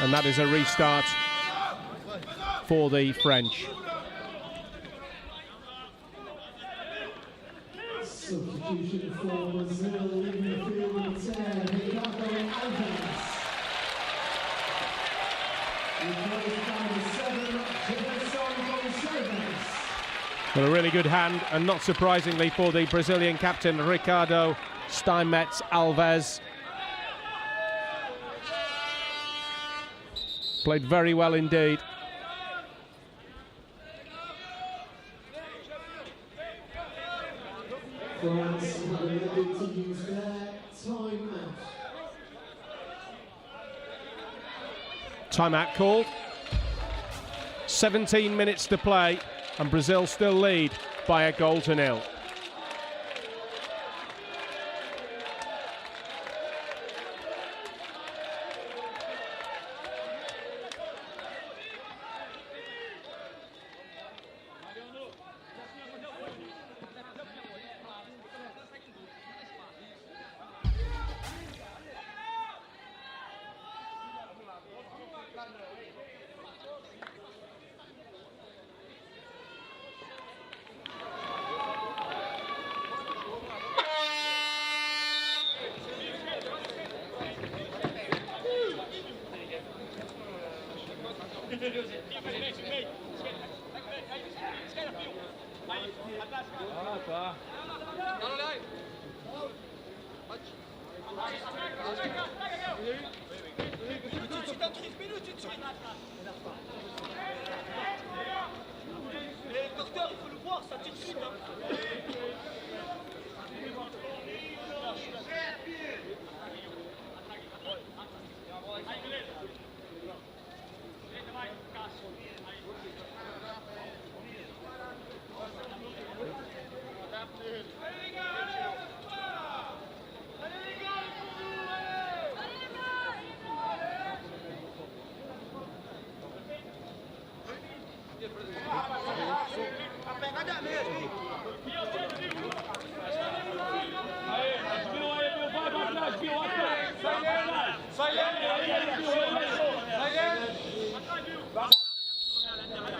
And that is a restart for the French. Substitution for Brazil, leaving the field with 10, Ricardo Alves. Replaced by 7, Supervises. Well, a really good hand, and not surprisingly for the Brazilian captain, Ricardo Steinmetz Alves. Played very well indeed. France have elected to use their timeout. Timeout called. 17 minutes to play, and Brazil still lead by a goal to nil.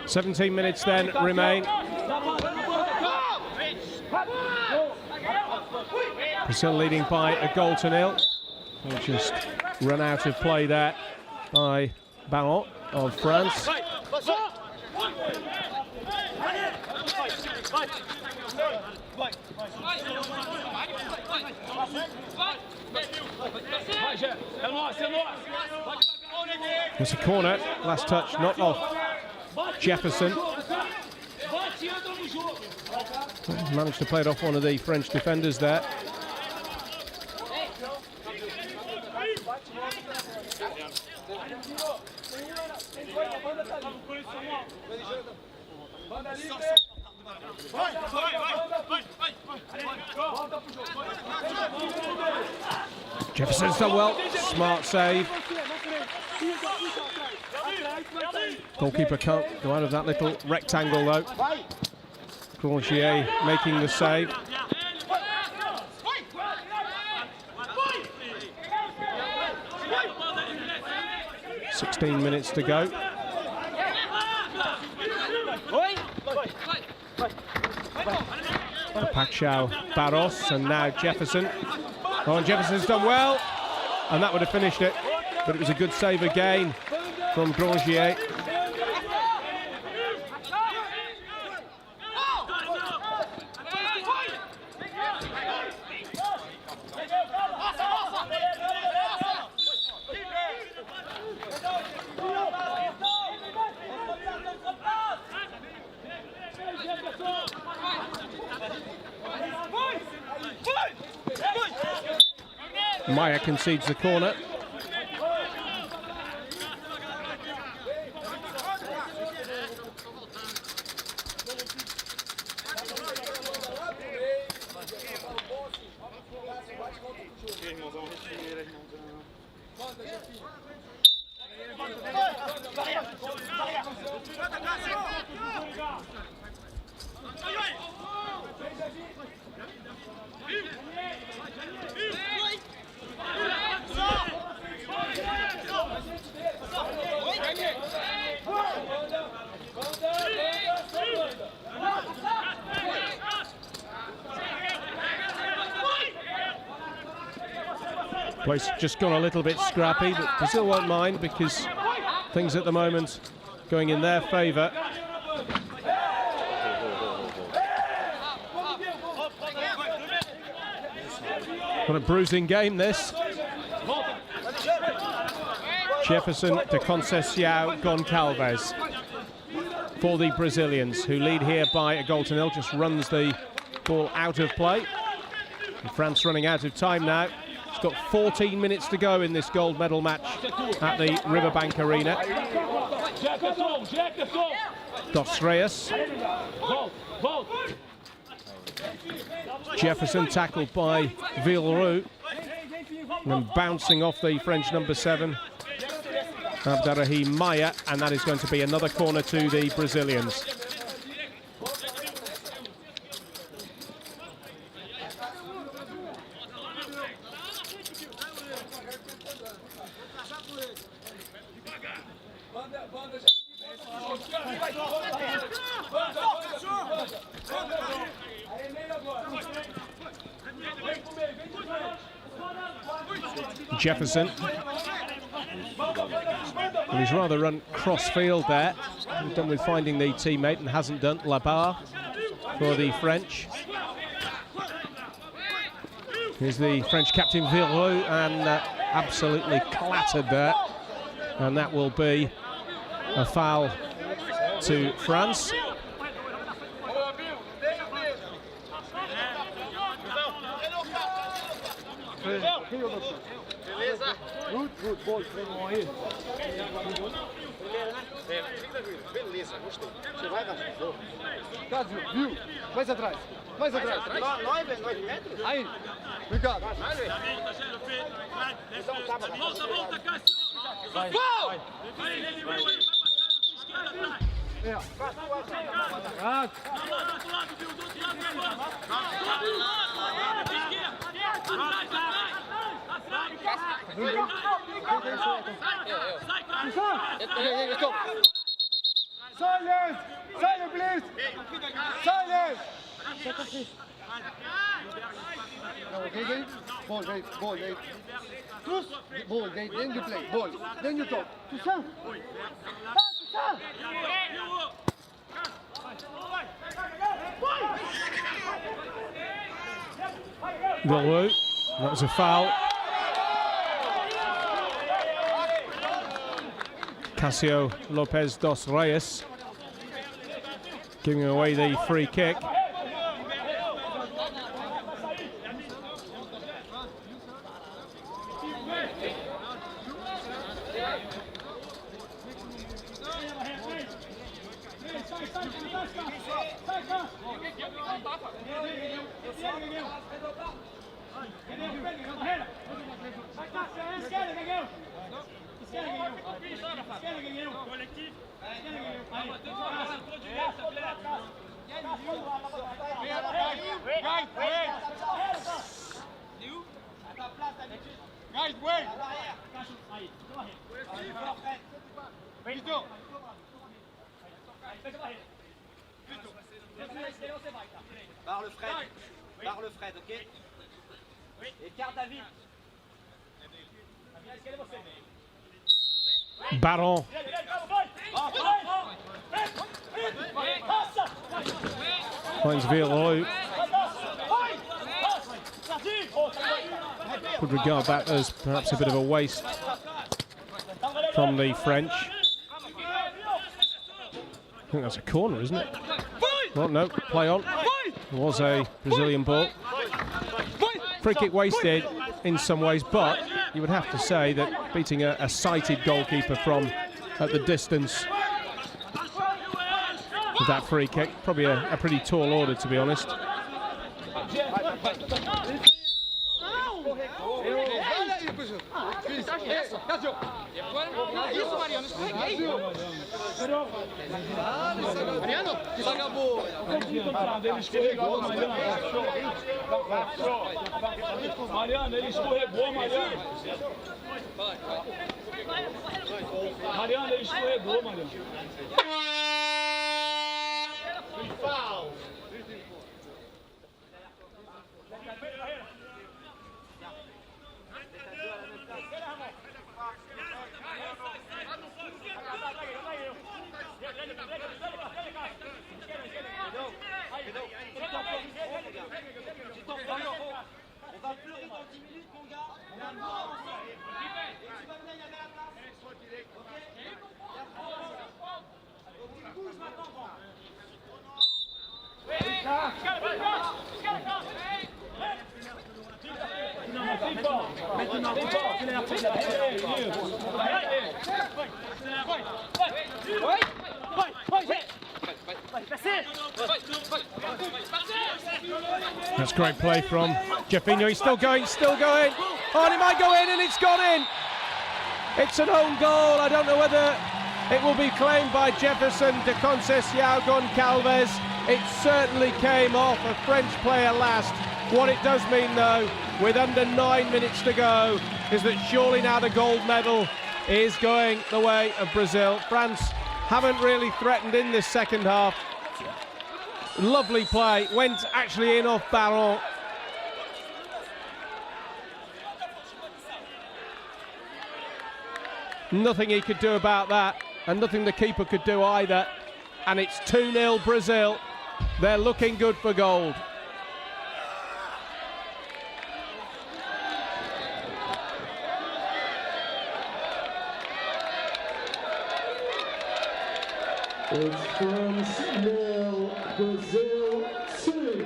$17 minutes then remain. Brazil leading by a goal to nil. We'll just run out of play there by Ballon of France. It's a corner, last touch not off Jefferson. Managed to play it off one of the French defenders there. Jefferson's done well, smart save. Goalkeeper can't go out of that little rectangle though. Grangier making the save. $16 minutes to go. Pacquiao, Barros, and now Jefferson. Oh, and Jefferson's done well, and that would have finished it, but it was a good save again from Grangier. Maya concedes the corner. Place just gone a little bit scrappy, but Brazil won't mind because things at the moment going in their favour. What a bruising game this. Jefferson to Conceição Goncalves for the Brazilians, who lead here by a goal to nil. Just runs the ball out of play. And France running out of time now. It's got 14 minutes to go in this gold medal match at the Riverbank Arena. Dos Reis. Jefferson tackled by Villeroux. And bouncing off the French number 7, Abderrahim Maya, and that is going to be another corner to the Brazilians. Jefferson. Well, he's rather run cross-field there. He's done with finding the teammate and hasn't done. Labarre for the French. Here's the French captain Villeroux, and absolutely clattered there. And that will be a foul to France. Good, bom, aí. Beleza, gostei. Você vai, Cássio? Cássio, viu? Mais atrás. Mais atrás. 9 metros? Aí. Obrigado. Volta, Cássio. Vai. É. Silence! Silence, please! Silence! Okay, ball, gate. Tous, ball, gate, then you play, ball, then you talk. Tout ça! Tout ça! Villeroux, that was a foul. Cássio Lopes dos Reis giving away the free kick. Barre le Fred, ok? Écarte David. Baron. Finds Villeroux. Would regard that as perhaps a bit of a waste from the French. I think that's a corner, isn't it? Well, no, play on. It was a Brazilian ball. Free kick wasted in some ways, but you would have to say that beating a sighted goalkeeper from at the distance with that free kick, probably a pretty tall order, to be honest. Mariano, acabou. Ele escorregou, Mariano. Mariano, ele escorregou, Mariano. Mariano, ele escorregou, Mariano. That's great play from Jeffinho. He's still going, still going. Oh, and it might go in, and it's gone in. It's an own goal. I don't know whether it will be claimed by Jefferson de Conceição Goncalves. It certainly came off a French player last. What it does mean, though, with under 9 minutes to go, is that surely now the gold medal is going the way of Brazil. France haven't really threatened in this second half. Lovely play, went actually in off Baron. Nothing he could do about that, and nothing the keeper could do either. And it's 2-0 Brazil. They're looking good for gold. It's France 0, Brazil 2.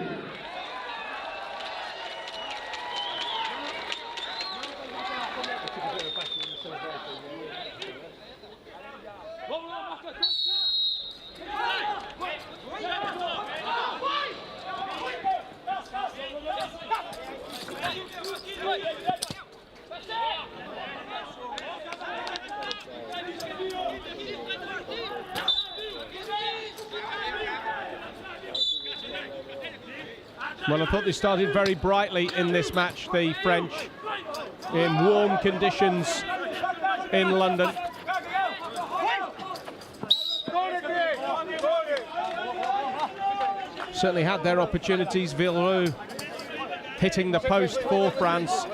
Well, I thought they started very brightly in this match, the French, in warm conditions in London. Certainly had their opportunities. Villeroux hitting the post for France.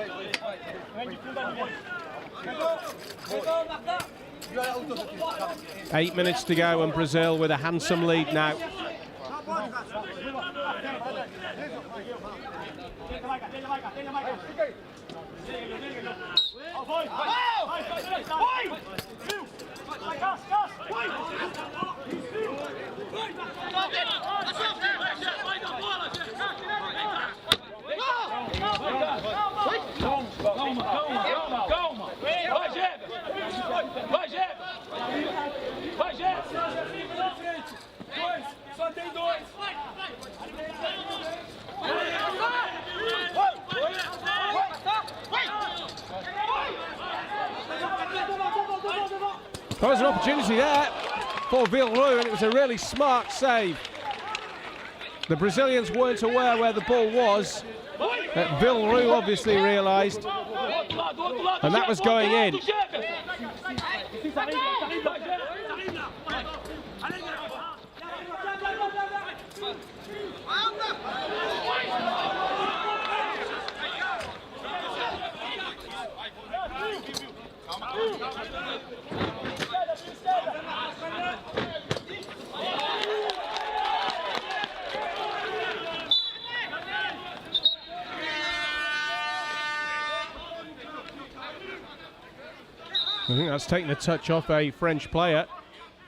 8 minutes to go, and Brazil with a handsome lead now. Calma. Vai, Jebe. Vai, Jebe. Só tem dois. There was an opportunity there for Villeroux, and it was a really smart save. The Brazilians weren't aware where the ball was. Villeroux obviously realised, and that was going in. I think that's taken a touch off a French player.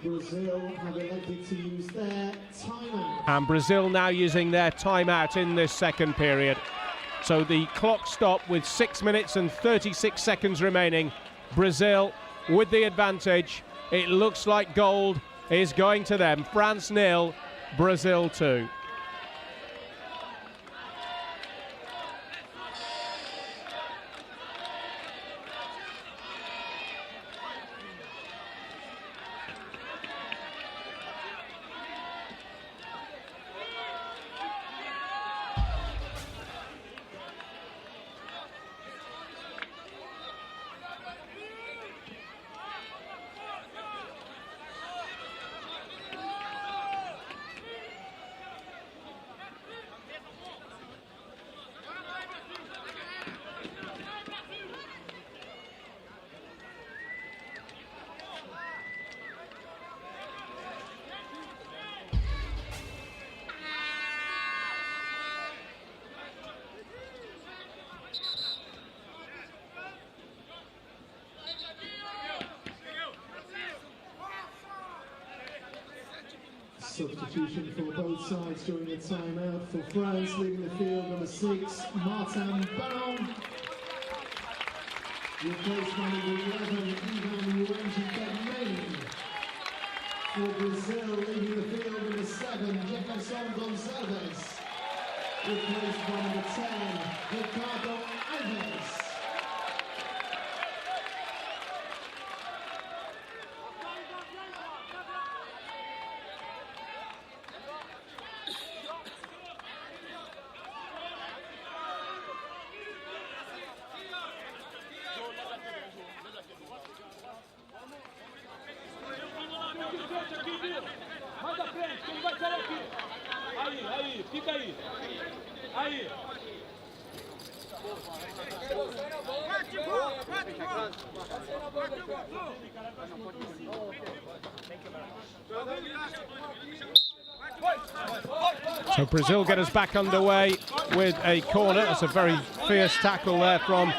Brazil have elected to use their timeout. And Brazil now using their timeout in this second period. So the clock stopped with 6 minutes and 36 seconds remaining. Brazil with the advantage. It looks like gold is going to them. France 0, Brazil 2. Substitution for both sides during the timeout. For France, leaving the field, number 6, Martin Baron. Replaced by number 11, Ivan Urenji. For Brazil, leaving the field, number 7, Jefferson Gonçalves. Replaced by number 10, Ricardo Alves. Mais à frente, quem vai sair aqui? Aí, fica aí. Aí. So Brazil get us back underway with a corner. That's a very fierce tackle there from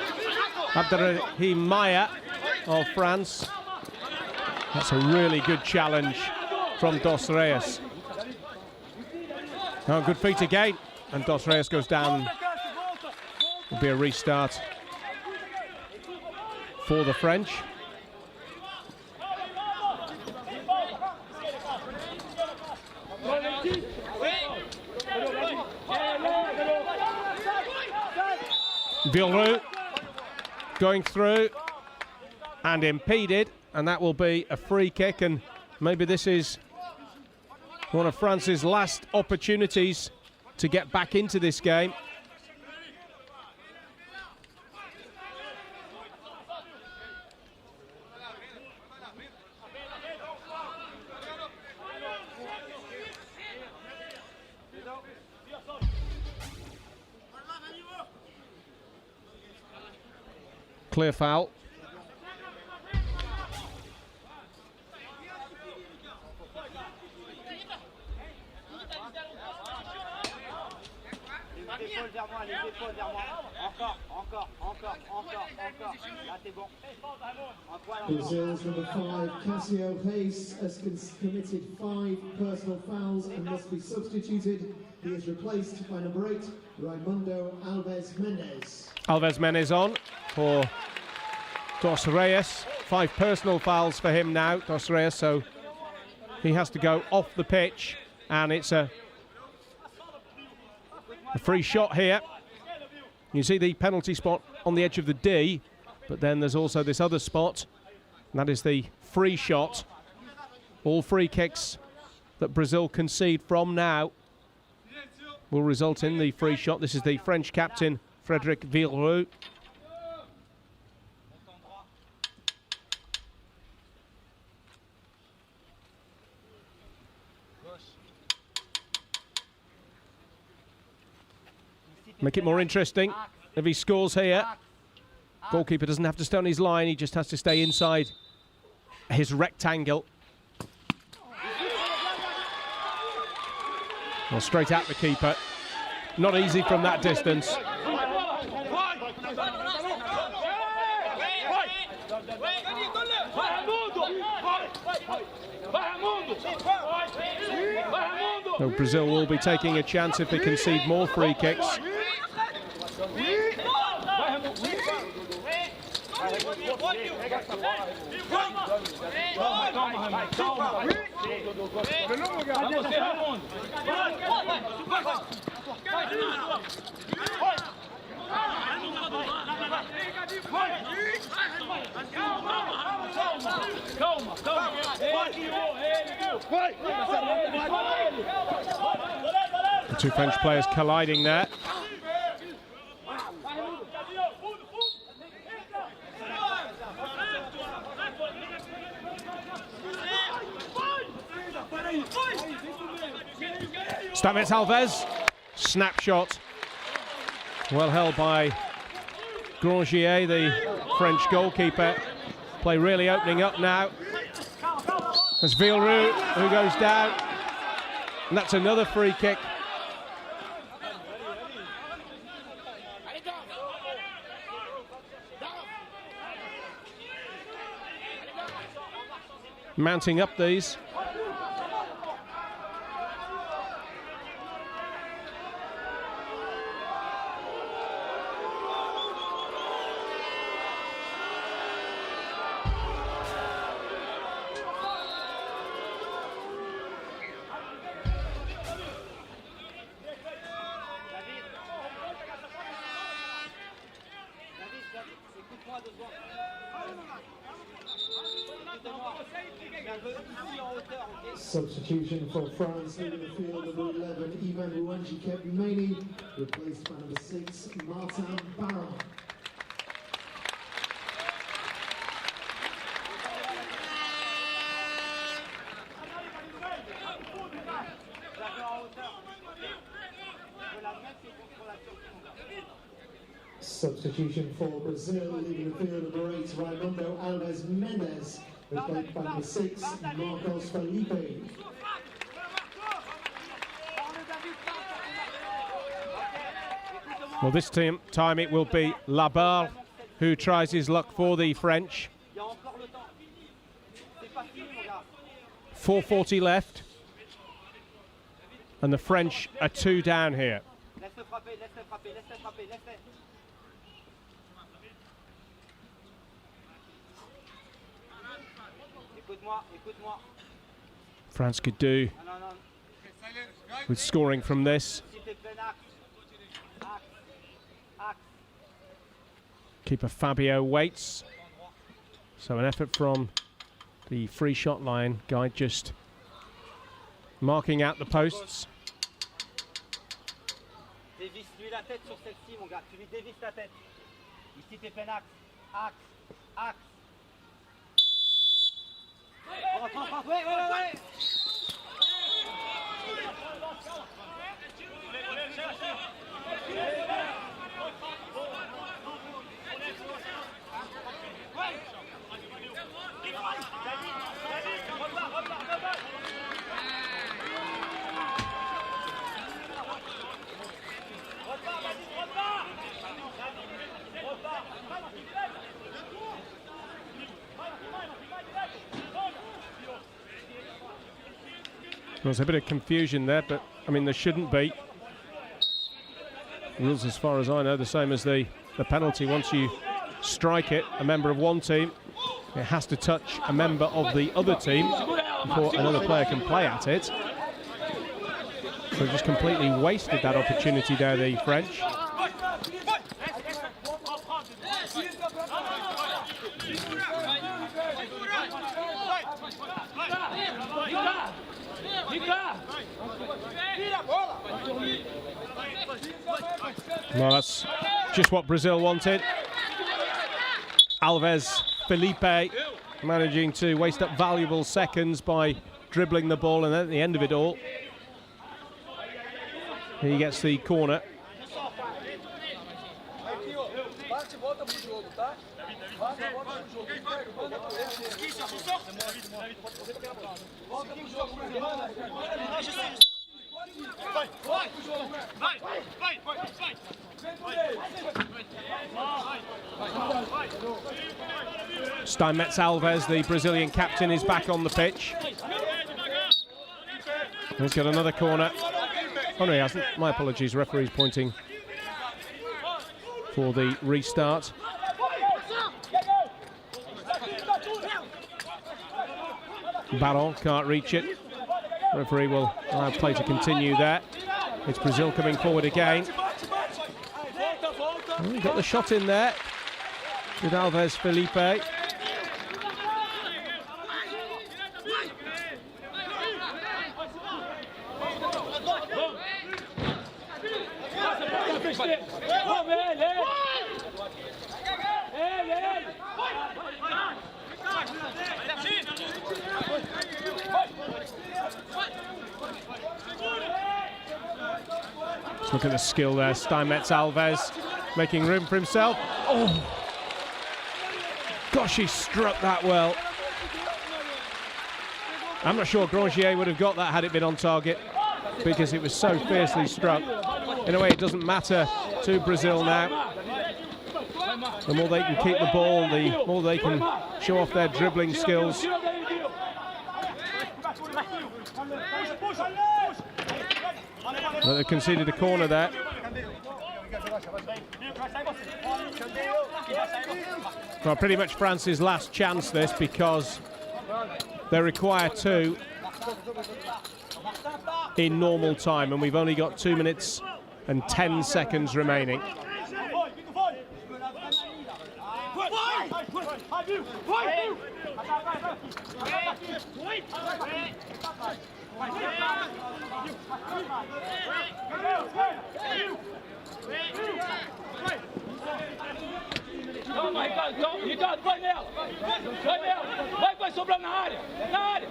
Abderrahim Maya of France. That's a really good challenge from Dos Reis. Oh, good feet again, and Dos Reis goes down. Will be a restart for the French. Villeroux going through and impeded, and that will be a free kick, and maybe this is one of France's last opportunities to get back into this game. Clear foul. Brazil's number 5, Cassio Reis, has committed 5 personal fouls and must be substituted. He is replaced by number 8, Raimundo Alves Mendes. Alves Mendes on for Dos Reis. 5 personal fouls for him now, Dos Reis, so he has to go off the pitch, and it's a free shot here. You see the penalty spot on the edge of the D, but then there's also this other spot, and that is the free shot. All free kicks that Brazil concede from now will result in the free shot. This is the French captain, Frédéric Villeroux. Make it more interesting if he scores here. Goalkeeper doesn't have to stay on his line, he just has to stay inside his rectangle. Well, straight at the keeper. Not easy from that distance. So Brazil will be taking a chance if they concede more free kicks. The two French players colliding there. Stavis Alves, snapshot. Well held by Grangier, the French goalkeeper. Play really opening up now. There's Villeroux who goes down. And that's another free kick. Mounting up these. Substitution for France, leaving the field, number 11, Ivan Ruanji Kepmeni, replaced by number 6, Martin Baron. Substitution for Brazil, leaving the field, number 8, Raimundo Alves Mendes, replaced by number 6, Marcos Felipe. Well, this time it will be Labarre who tries his luck for the French. 4:40 left, and the French are 2 down here. France could do with scoring from this. Keeper Fabio waits. So an effort from the free shot line guy, just marking out the posts. Dévisse-lui la tête sur celle-ci, mon gars. Tu lui dévisses la tête. Ici, t'es plein axe. Axe. Axe. Rentre. Ouais. There's a bit of confusion there, but I mean there shouldn't be. Rules, as far as I know, the same as the penalty. Once you strike it, a member of one team, it has to touch a member of the other team before another player can play at it. So just completely wasted that opportunity there, the French. Well, that's just what Brazil wanted. Alves Felipe managing to waste up valuable seconds by dribbling the ball, and then at the end of it all, he gets the corner. Steinmetz Alves, the Brazilian captain, is back on the pitch. He's got another corner. Oh no, he hasn't. My apologies, referee's pointing for the restart. Baron can't reach it. Referee will allow play to continue there. It's Brazil coming forward again. Oh, he got the shot in there with Alves Felipe. Let's look at the skill there. Steinmetz Alves making room for himself. Oh, gosh, he struck that well. I'm not sure Grangier would have got that had it been on target, because it was so fiercely struck. In a way, it doesn't matter to Brazil now. The more they can keep the ball, the more they can show off their dribbling skills. But they conceded a corner there. Well, pretty much France's last chance this, because they require 2 in normal time, and we've only got 2 minutes and 10 seconds remaining. Calma, Ricardo, calma. Ricardo, vai nela. Vai nela. Vai sobrar na área. Na área.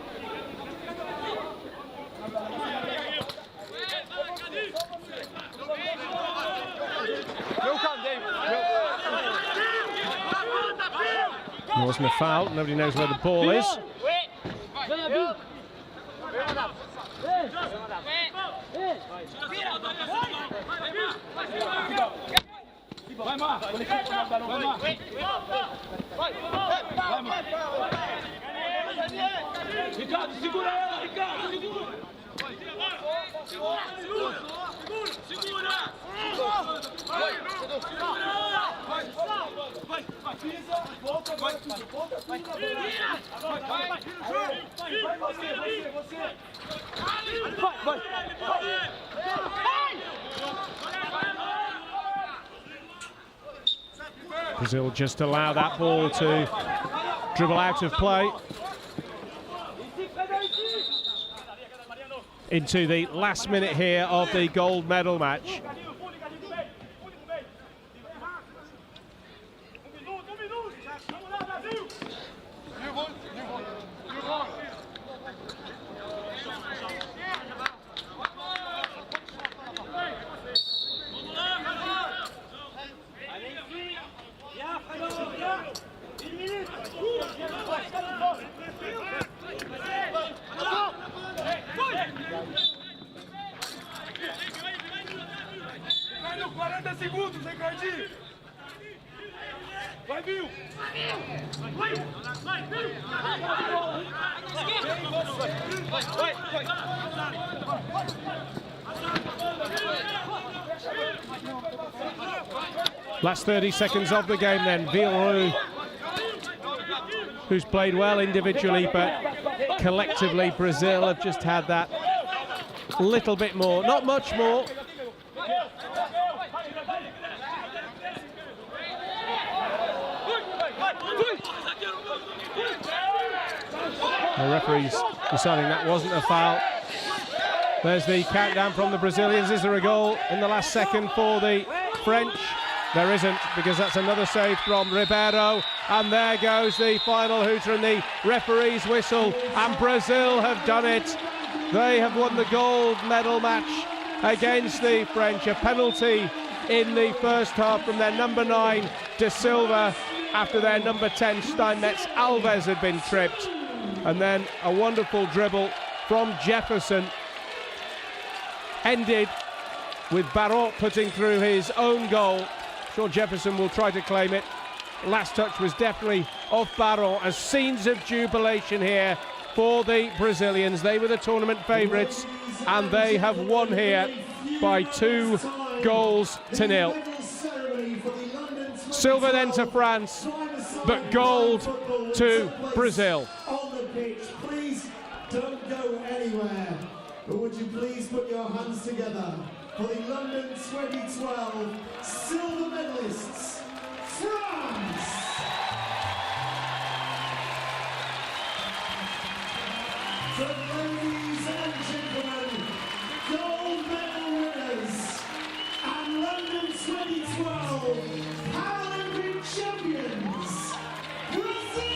It wasn't a foul. Nobody knows where the ball is. Vai, Mar. Vai, Mar. Vai, Mar. Ricardo, segura ela, Ricardo. Segura. Brazil just allow that ball to dribble out of play into the last minute here of the gold medal match. Segundos, Ricardinho! Vai, Bill! Last 30 seconds of the game then. Villeroux, who's played well individually, but collectively Brazil have just had that little bit more, not much more. The referee's deciding that wasn't a foul. There's the countdown from the Brazilians. Is there a goal in the last second for the French? There isn't, because that's another save from Ribeiro. And there goes the final hooter and the referee's whistle. And Brazil have done it. They have won the gold medal match against the French. A penalty in the first half from their number 9, De Silva, after their number 10, Steinmetz Alves, had been tripped. And then a wonderful dribble from Jefferson ended with Barot putting through his own goal. I'm sure Jefferson will try to claim it. Last touch was definitely off Barot, as scenes of jubilation here for the Brazilians. They were the tournament favourites and they have won here by 2 goals to 0. Silver then to France, but gold to Brazil. Please don't go anywhere, but would you please put your hands together for the London 2012 silver medalists, France! So ladies and gentlemen, gold medal winners and London 2012 Paralympic champions, Brazil!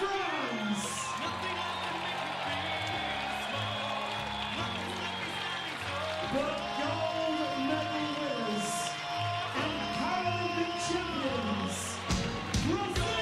France. But gold medal winners and Paralympic champions, Brazil.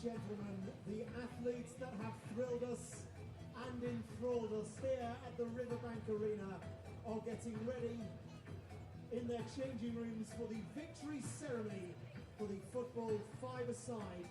gentlemen, the athletes that have thrilled us and enthralled us here at the Riverbank Arena are getting ready in their changing rooms for the victory ceremony for the football five-a-side.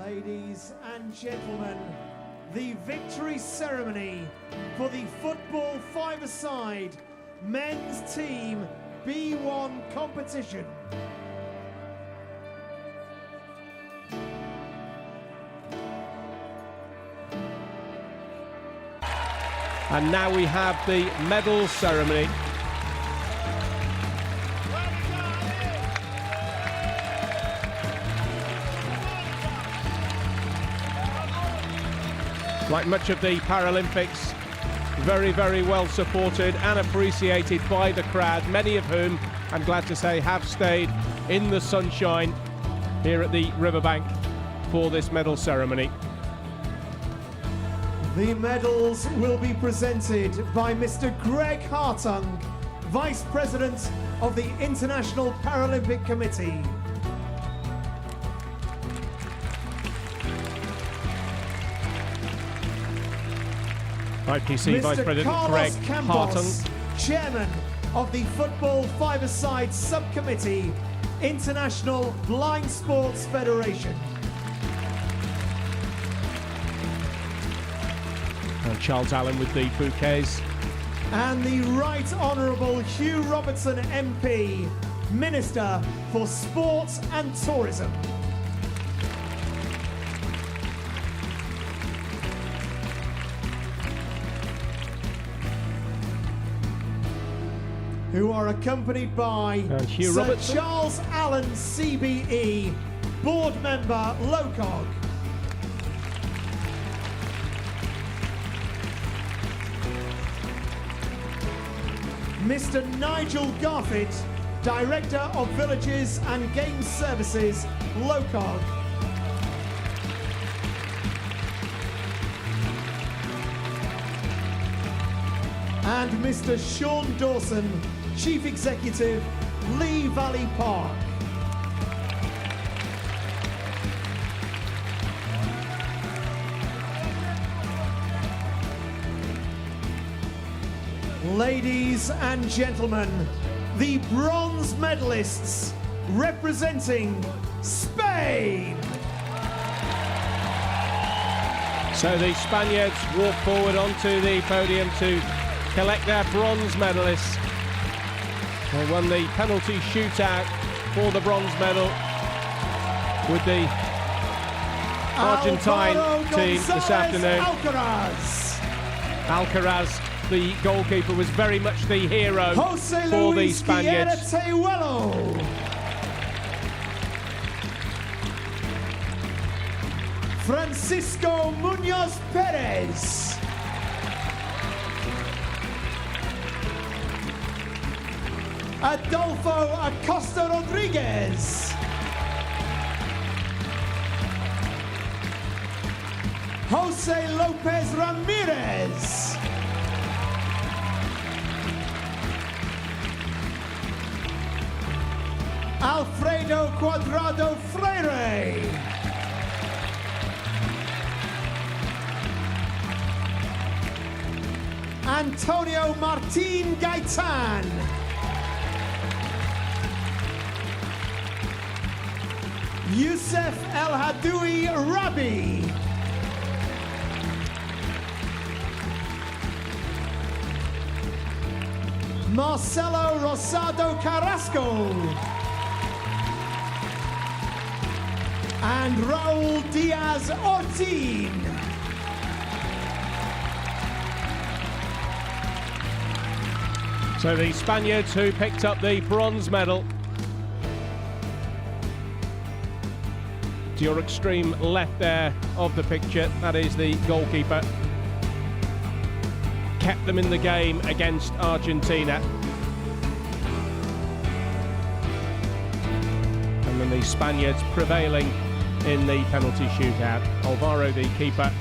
Ladies and gentlemen, the victory ceremony for the football five-a-side men's team B1 competition. And now we have the medal ceremony. Like much of the Paralympics, very, very well supported and appreciated by the crowd, many of whom, I'm glad to say, have stayed in the sunshine here at the riverbank for this medal ceremony. The medals will be presented by Mr. Greg Hartung, Vice President of the International Paralympic Committee. IPC Vice President Carlos Greg Campos, Hartung. Chairman of the Football Five-a-Side Subcommittee, International Blind Sports Federation. And Charles Allen with the bouquets. And the Right Honourable Hugh Robertson MP, Minister for Sport and Tourism. Who are accompanied by Hugh Sir Robertson. Charles Allen CBE, Board Member LOCOG. Mr. Nigel Garfitt, Director of Villages and Games Services, LOCOG. And Mr. Sean Dawson, Chief Executive, Lee Valley Park. Ladies and gentlemen, the bronze medalists representing Spain. So the Spaniards walk forward onto the podium to collect their bronze medalists. They won the penalty shootout for the bronze medal with the Argentine team this afternoon. Alcaraz, the goalkeeper, was very much the hero for the Spaniards. Francisco Munoz Perez. Adolfo Acosta Rodriguez. Jose Lopez Ramirez. Alfredo Cuadrado Freire. Antonio Martin Gaitan. Youssef El Hadoui Rabi. Marcelo Rosado Carrasco. And Raul Diaz Ortin. So the Spaniards who picked up the bronze medal. To your extreme left there of the picture, that is the goalkeeper. Kept them in the game against Argentina. And then the Spaniards prevailing in the penalty shootout. Alvaro, the keeper.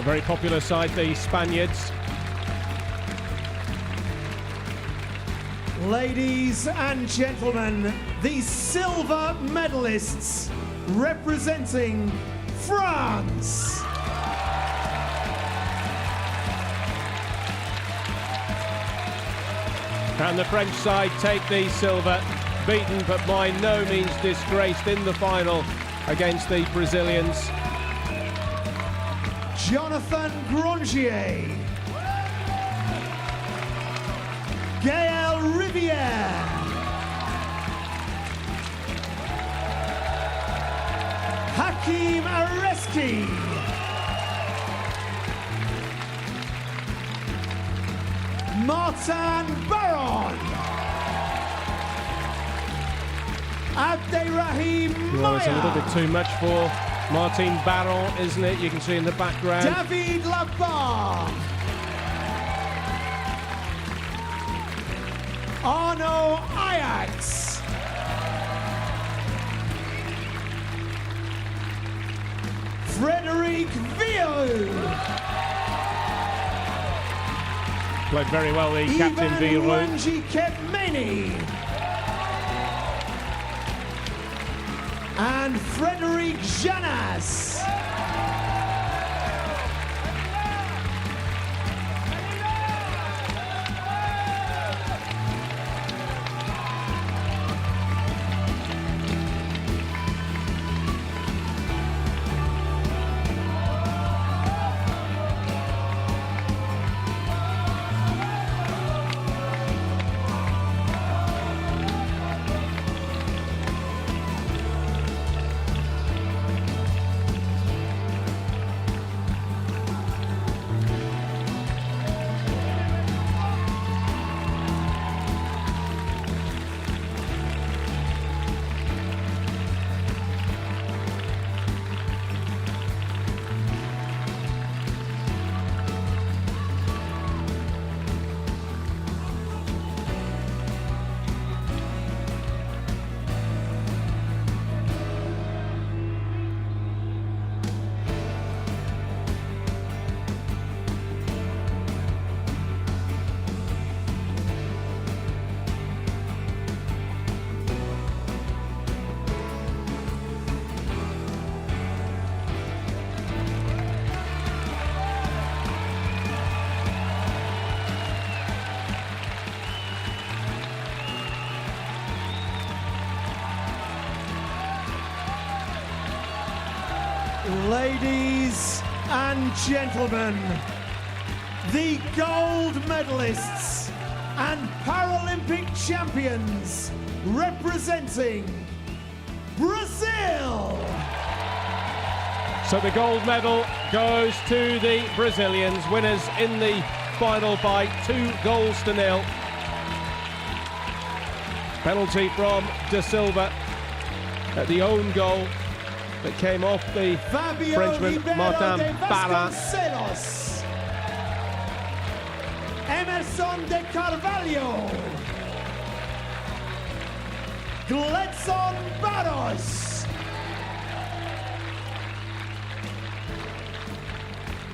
A very popular side, the Spaniards. Ladies and gentlemen, the silver medalists representing France. And the French side take the silver, beaten but by no means disgraced in the final against the Brazilians. Jonathan Grangier, Gael Riviere, Hakim Areski, Martin Baron, Abderrahim Well, it's a little Maya, bit too much for Martin Baron, isn't it? You can see in the background. David Labarre, Arno Ajax, Frederic Villeux, Played very well, the captain Ivan Villeux. Wanji Kepmeni, and Frederic Janas. Ladies and gentlemen, the gold medalists and Paralympic champions representing Brazil. So the gold medal goes to the Brazilians, winners in the final by 2-0. Penalty from De Silva at the own goal that came off the Fabio Frenchman Ribeiro Martin de Baron. Vasconcelos, Emerson de Carvalho, Gledson Barros,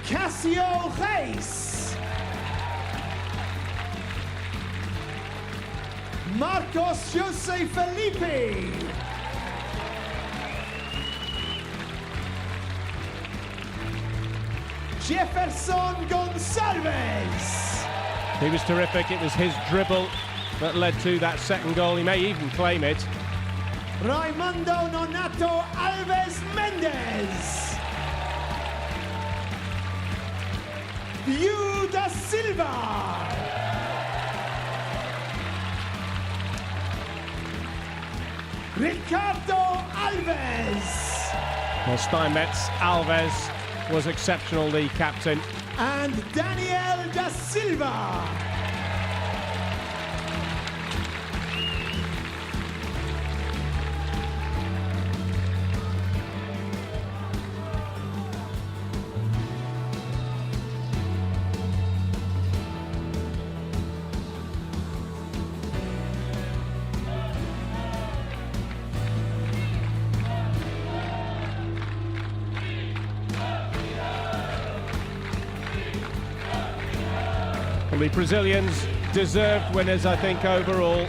Cassio Reis, Marcos Jose Felipe, Jefferson Gonçalves. He was terrific. It was his dribble that led to that second goal. He may even claim it. Raimundo Nonato Alves Mendes. Yu da Silva. Ricardo Alves. Well, Steinmetz Alves was exceptional, the captain. And Daniel da Silva. And the Brazilians deserved winners, I think, overall.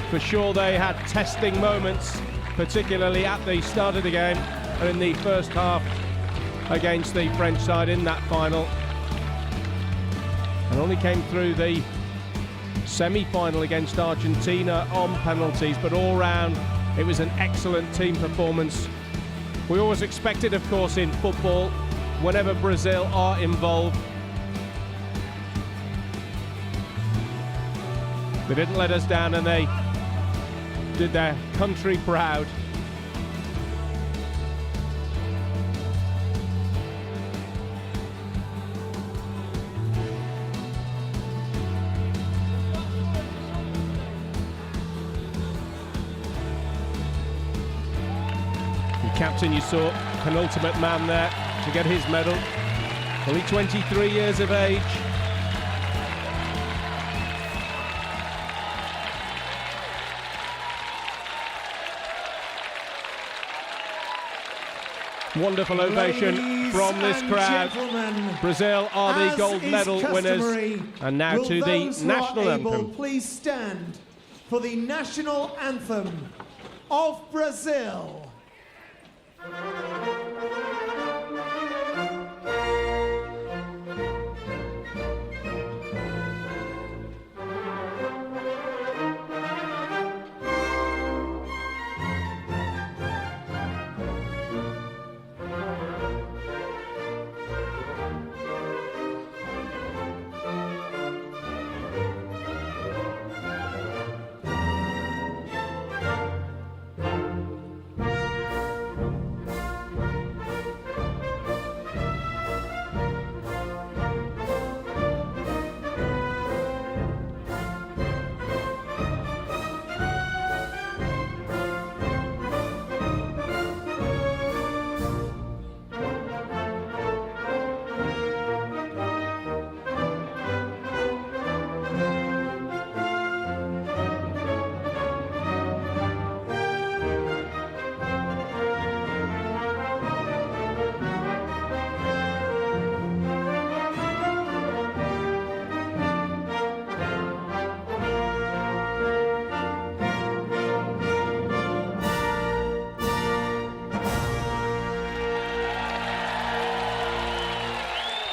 For sure they had testing moments, particularly at the start of the game and in the first half against the French side in that final. And only came through the semi-final against Argentina on penalties, but all round it was an excellent team performance. We always expected, of course, in football, whenever Brazil are involved, they didn't let us down and they did their country proud. The captain, you saw, penultimate man there to get his medal. Only 23 years of age. Wonderful ovation from this crowd. Brazil are the gold medal winners. And now to the national anthem. Please stand for the national anthem of Brazil.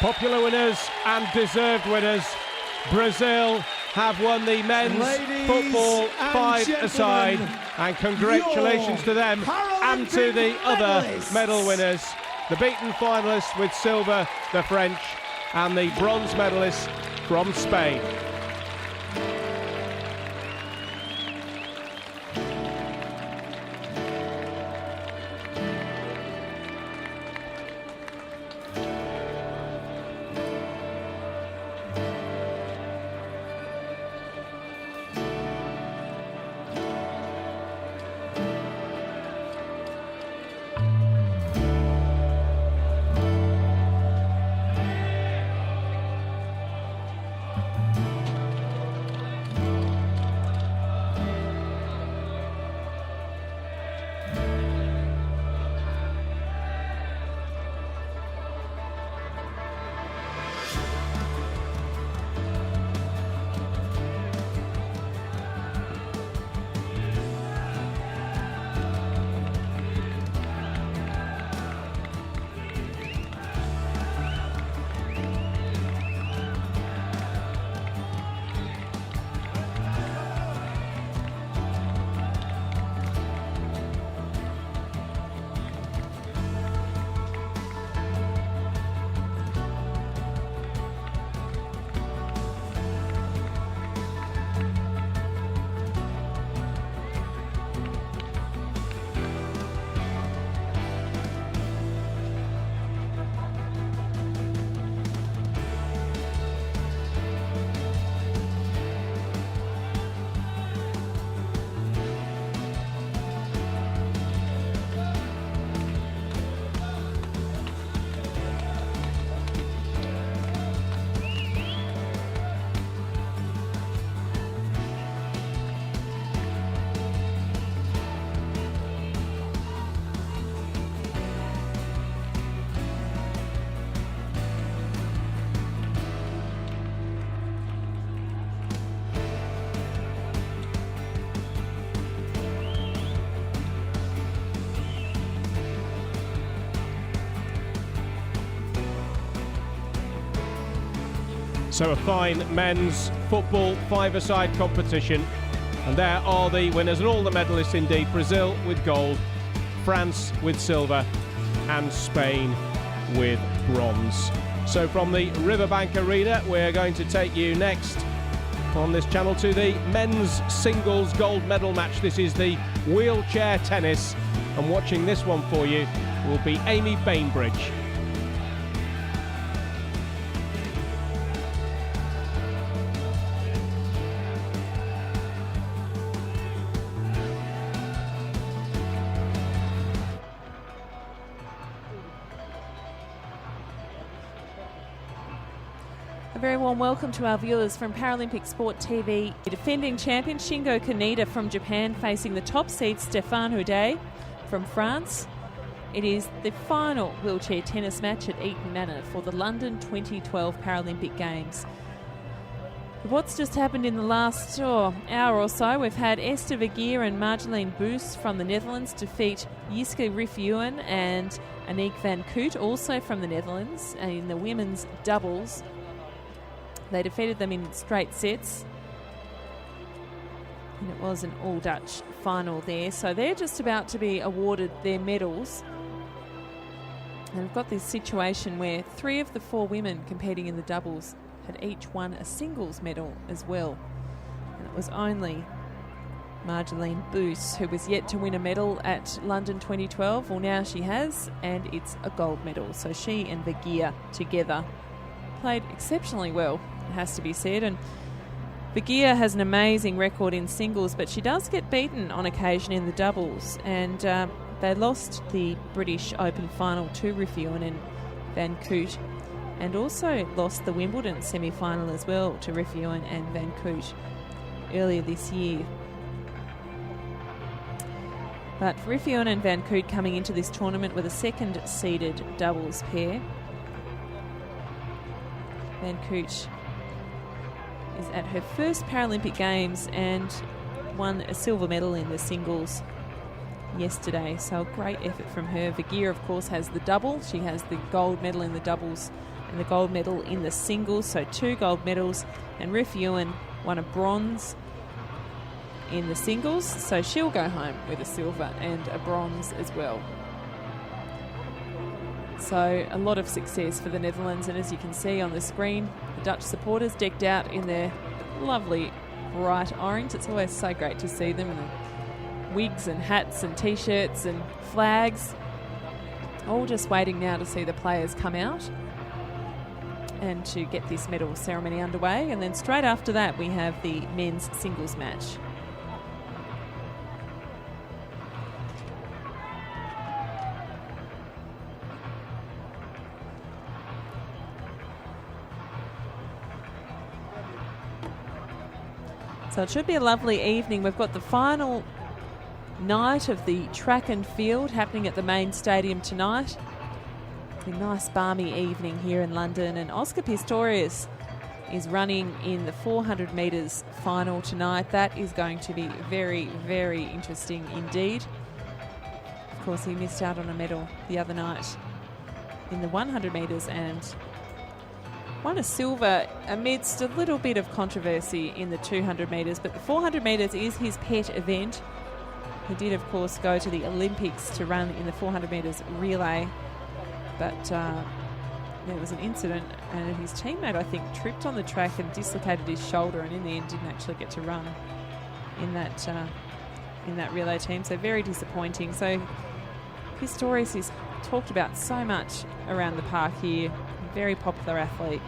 Popular winners and deserved winners. Brazil have won the men's football five-a-side, and congratulations to them and to the other medal winners. The beaten finalists with silver, the French, and the bronze medalists from Spain. So a fine men's football five-a-side competition. And there are the winners and all the medalists indeed. Brazil with gold, France with silver, and Spain with bronze. So from the Riverbank Arena, we're going to take you next on this channel to the men's singles gold medal match. This is the wheelchair tennis, and watching this one for you will be Amy Bainbridge. A very warm welcome to our viewers from Paralympic Sport TV. The defending champion Shingo Kaneda from Japan facing the top seed Stéphane Houdet from France. It is the final wheelchair tennis match at Eton Manor for the London 2012 Paralympic Games. What's just happened in the last hour or so, we've had Esther Vergeer and Marjolein Boos from the Netherlands defeat Jiske Riffuwen and Aniek van Koot, also from the Netherlands, in the women's doubles. They defeated them in straight sets, and it was an all-Dutch final there. So they're just about to be awarded their medals. And we've got this situation where 3 of the 4 women competing in the doubles had each won a singles medal as well. And it was only Marjolein Boos who was yet to win a medal at London 2012. Well, now she has, and it's a gold medal. So she and Vergeer together played exceptionally well, it has to be said. And Vergeer has an amazing record in singles, but she does get beaten on occasion in the doubles. And they lost the British Open final to Riffuwen and van Koot, and also lost the Wimbledon semi-final as well to Riffuwen and van Koot earlier this year. But Riffuwen and van Koot coming into this tournament with a second-seeded doubles pair. Van Koot is at her first Paralympic Games and won a silver medal in the singles yesterday. So a great effort from her. Vergeer, of course, has the double. She has the gold medal in the doubles and the gold medal in the singles. So 2 gold medals. And Riffuwen won a bronze in the singles. So she'll go home with a silver and a bronze as well. So a lot of success for the Netherlands, and as you can see on the screen, the Dutch supporters decked out in their lovely bright orange. It's always so great to see them in the wigs and hats and t-shirts and flags, all just waiting now to see the players come out and to get this medal ceremony underway. And then straight after that we have the men's singles match. So it should be a lovely evening. We've got the final night of the track and field happening at the main stadium tonight. A nice balmy evening here in London, and Oscar Pistorius is running in the 400 metres final tonight. That is going to be very, very interesting indeed. Of course, he missed out on a medal the other night in the 100 metres and won a silver amidst a little bit of controversy in the 200 metres, but the 400 metres is his pet event. He did, of course, go to the Olympics to run in the 400 metres relay, but there was an incident and his teammate, I think, tripped on the track and dislocated his shoulder, and in the end didn't actually get to run in that relay team. So very disappointing. So Pistorius is talked about so much around the park here. Very popular athlete.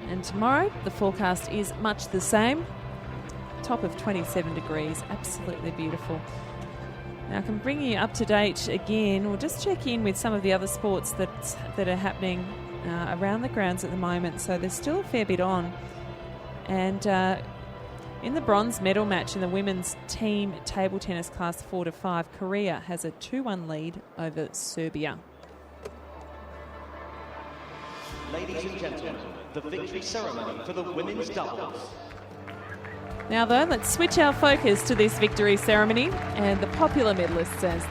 And tomorrow the forecast is much the same. Top of 27 degrees, absolutely beautiful. Now I can bring you up to date again. We'll just check in with some of the other sports that are happening around the grounds at the moment. So there's still a fair bit on. And in the bronze medal match in the women's team table tennis class 4 to 5, Korea has a 2-1 lead over Serbia. Ladies and gentlemen, the victory ceremony for the women's doubles. Now though, let's switch our focus to this victory ceremony and the popular medalists as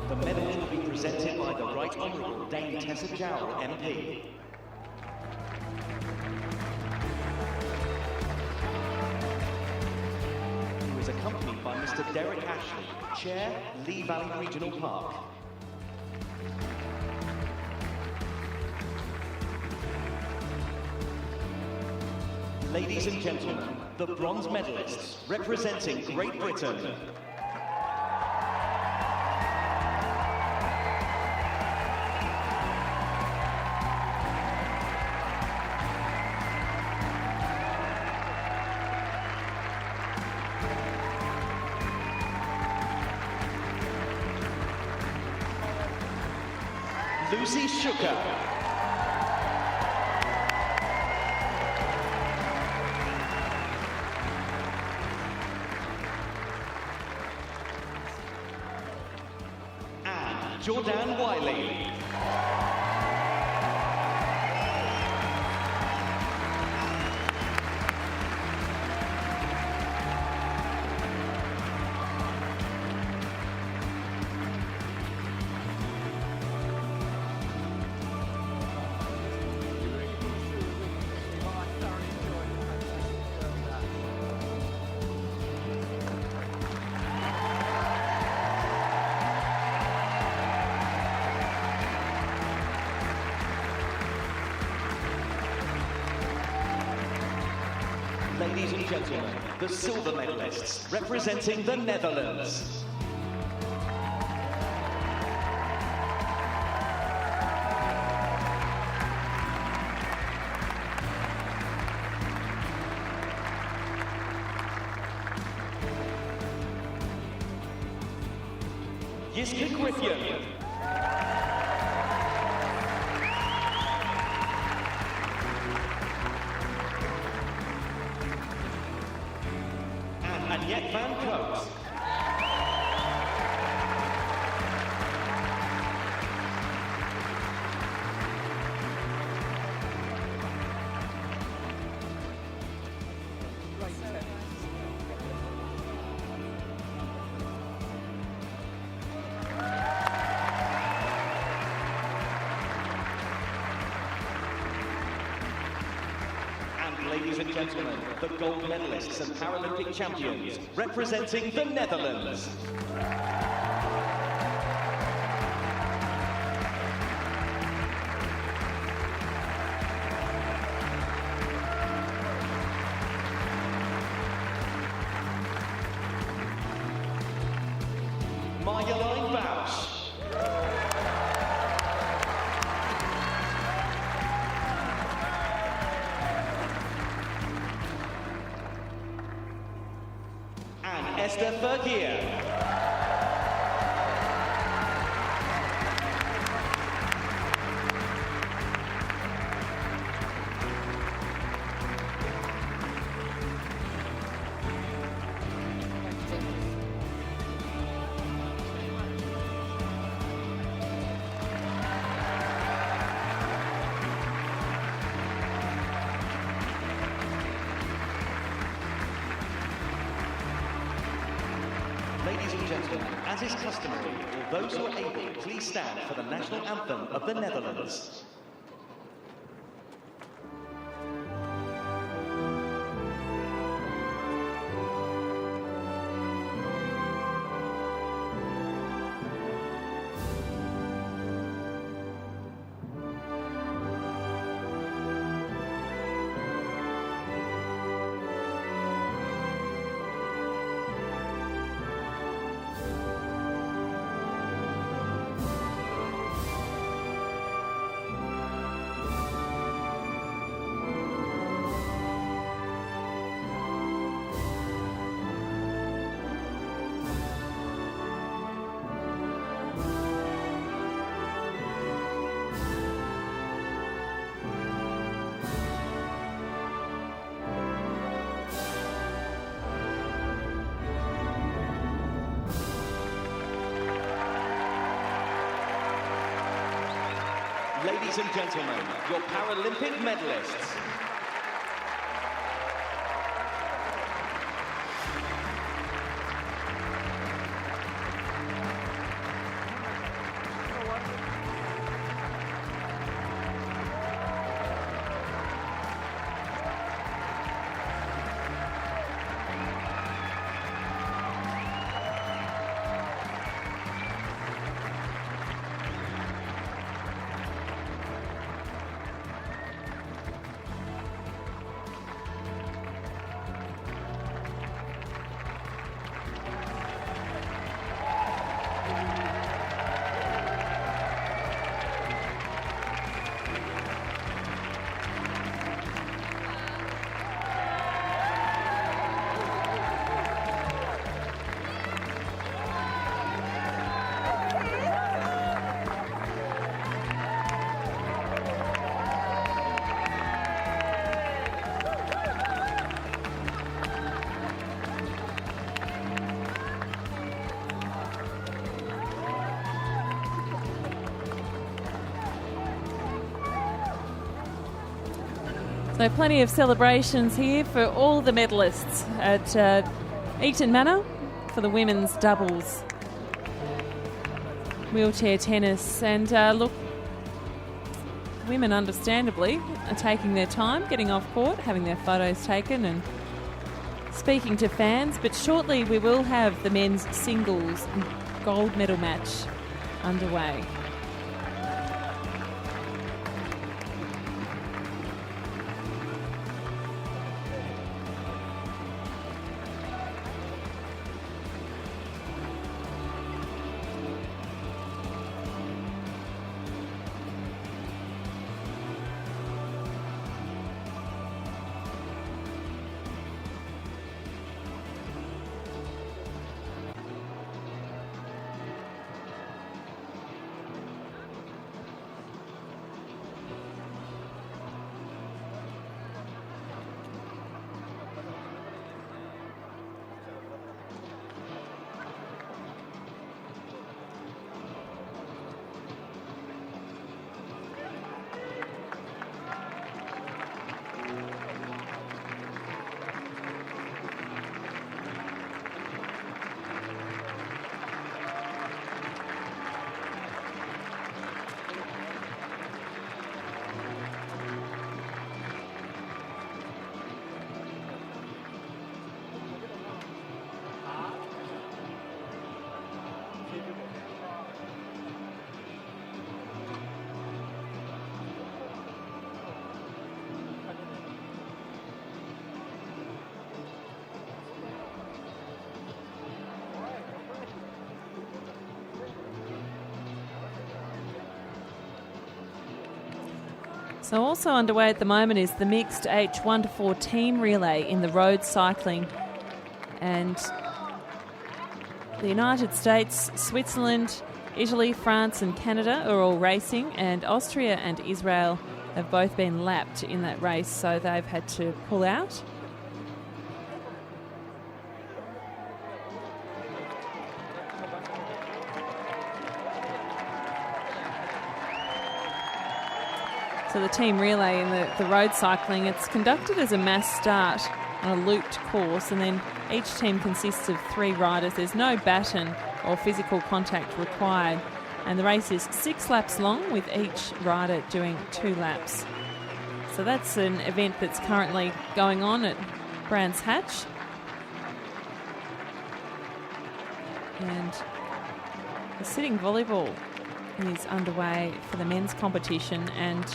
the medals will be presented by the Right Honourable Dame Tessa Jowell, MP. Who is accompanied by Mr. Derek Ashley, Chair, Lee Valley Regional Park. Ladies and gentlemen, the bronze medalists representing Great Britain. Lucy Shuker. And Jordan Wiley. Ladies and gentlemen, the silver medalists representing the Netherlands. Jiske Griffin. And Annette van Koot. Ladies and gentlemen, the gold medalists and Paralympic champions representing the Netherlands. Marjolein Bausch. Esther Vergier. Ladies and gentlemen, as is customary, will those who are able please stand for the national anthem of the Netherlands. Ladies and gentlemen, your Paralympic medalists. So plenty of celebrations here for all the medalists at Eaton Manor for the women's doubles wheelchair tennis. And look, women understandably are taking their time, getting off court, having their photos taken and speaking to fans. But shortly we will have the men's singles gold medal match underway. So also underway at the moment is the mixed H1 to 4 team relay in the road cycling. And the United States, Switzerland, Italy, France and Canada are all racing, and Austria and Israel have both been lapped in that race, so they've had to pull out. So the team relay in the road cycling, it's conducted as a mass start on a looped course, and then each team consists of 3 riders. There's no baton or physical contact required, and the race is 6 laps long with each rider doing 2 laps. So that's an event that's currently going on at Brands Hatch. And the sitting volleyball is underway for the men's competition, and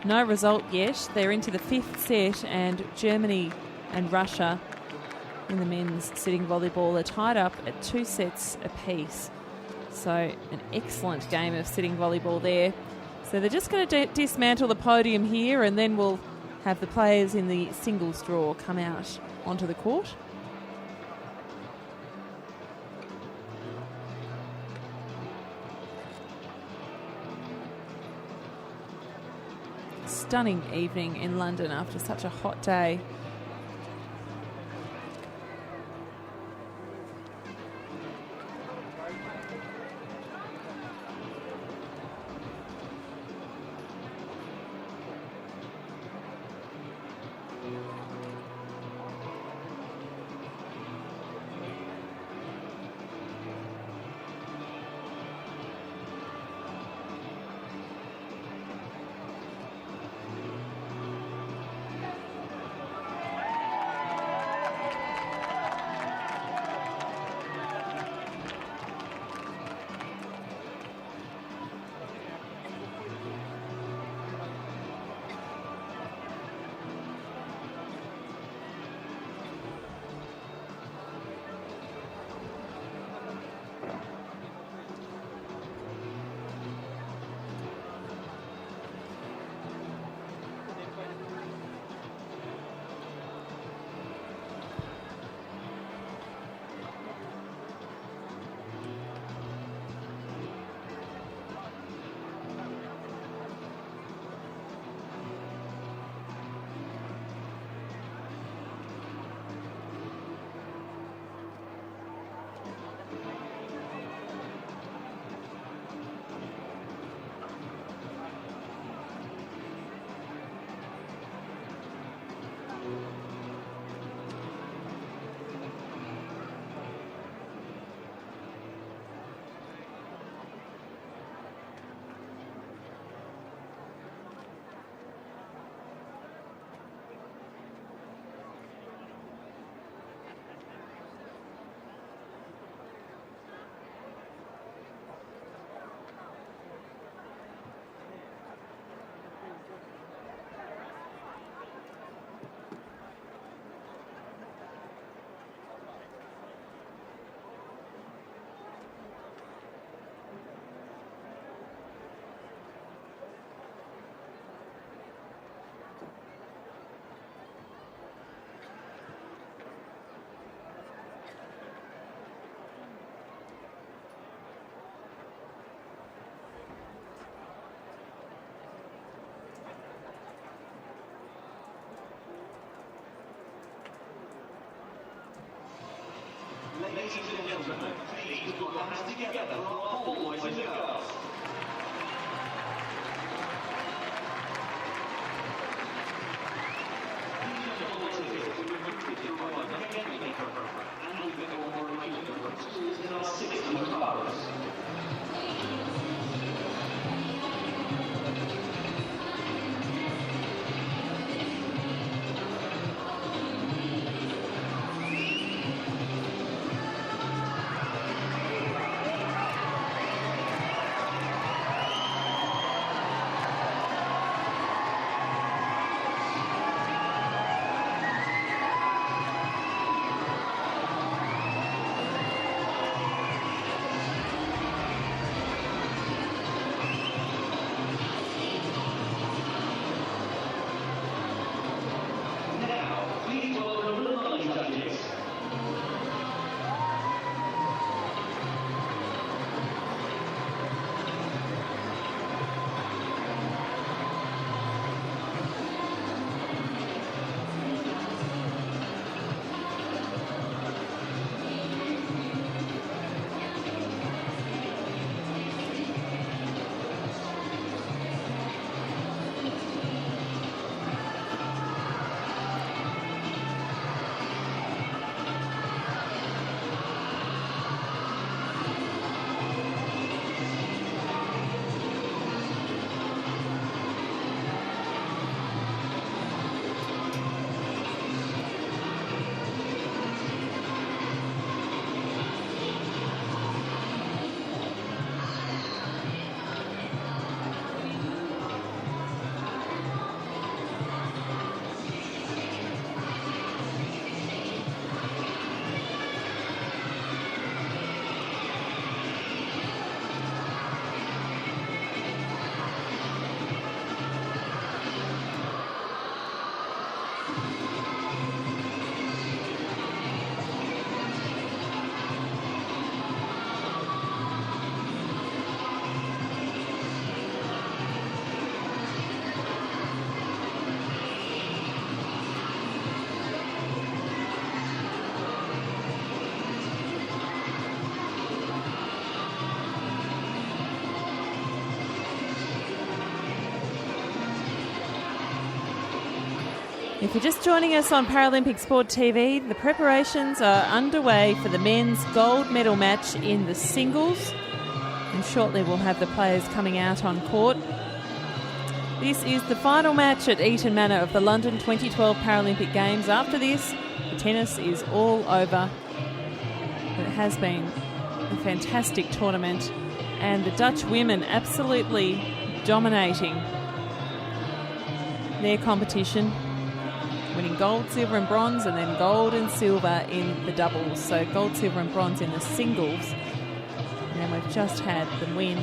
no result yet. They're into the 5th set, and Germany and Russia in the men's sitting volleyball are tied up at 2 sets apiece. So an excellent game of sitting volleyball there. So they're just going to dismantle the podium here, and then we'll have the players in the singles draw come out onto the court. Stunning evening in London after such a hot day. Ladies and gentlemen, please put your hands together for our boys and girls. In our 600 boroughs. If you're just joining us on Paralympic Sport TV, the preparations are underway for the men's gold medal match in the singles. And shortly we'll have the players coming out on court. This is the final match at Eaton Manor of the London 2012 Paralympic Games. After this, the tennis is all over. It has been a fantastic tournament, and the Dutch women absolutely dominating their competition, winning gold, silver and bronze, and then gold and silver in the doubles. So gold, silver and bronze in the singles. And then we've just had them win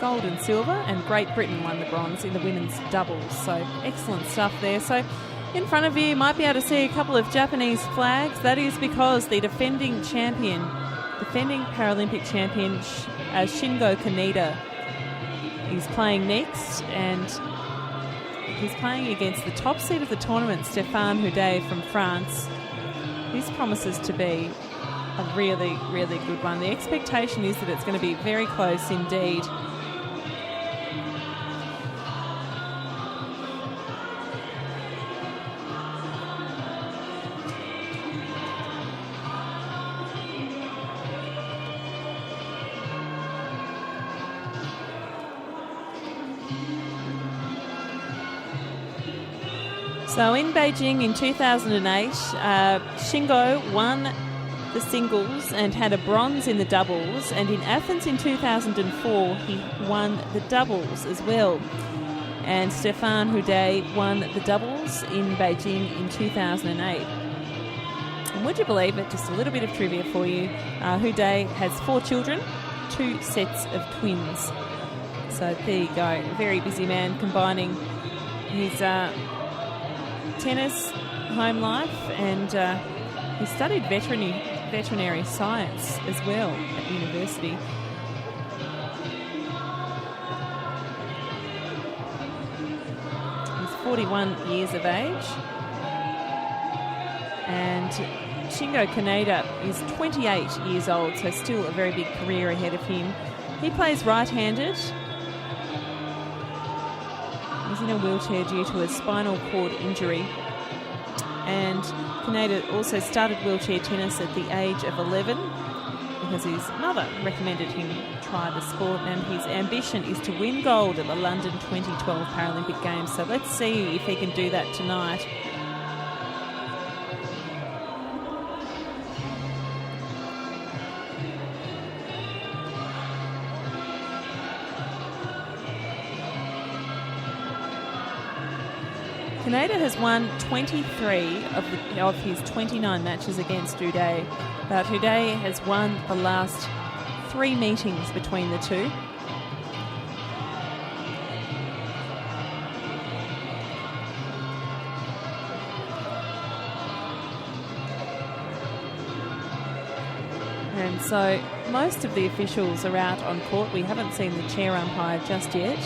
gold and silver, and Great Britain won the bronze in the women's doubles. So excellent stuff there. So in front of you might be able to see a couple of Japanese flags. That is because the defending Paralympic champion Shingo Kaneda is playing next, and he's playing against the top seed of the tournament, Stéphane Houdet from France. This promises to be a really, really good one. The expectation is that it's going to be very close indeed. So in Beijing in 2008, Shingo won the singles and had a bronze in the doubles, and in Athens in 2004 he won the doubles as well. And Stéphane Houdet won the doubles in Beijing in 2008. And would you believe it, just a little bit of trivia for you, Houdet has 4 children, 2 sets of twins. So there you go, a very busy man combining his tennis, home life, and he studied veterinary science as well at university. He's 41 years of age, and Shingo Kaneda is 28 years old, so still a very big career ahead of him. He plays right-handed. He's in a wheelchair due to a spinal cord injury. And Kaneda also started wheelchair tennis at the age of 11 because his mother recommended him try the sport, and his ambition is to win gold at the London 2012 Paralympic Games. So let's see if he can do that tonight. Kaneda has won 23 of his 29 matches against Uday, but Uday has won the last 3 meetings between the two. And so most of the officials are out on court. We haven't seen the chair umpire just yet.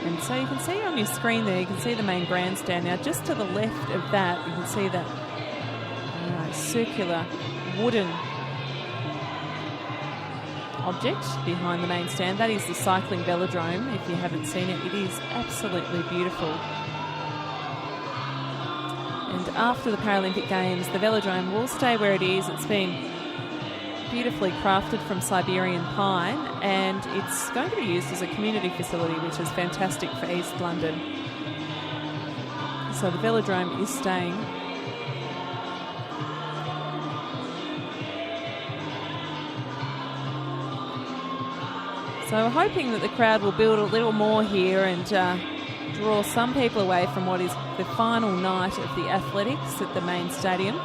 And so you can see on your screen there, you can see the main grandstand. Now just to the left of that, you can see that circular wooden object behind the main stand. That is the cycling velodrome. If you haven't seen it, it is absolutely beautiful. And after the Paralympic Games, the velodrome will stay where it is. It's been beautifully crafted from Siberian pine, and it's going to be used as a community facility, which is fantastic for East London. So the velodrome is staying. So we're hoping that the crowd will build a little more here and draw some people away from what is the final night of the athletics at the main stadium.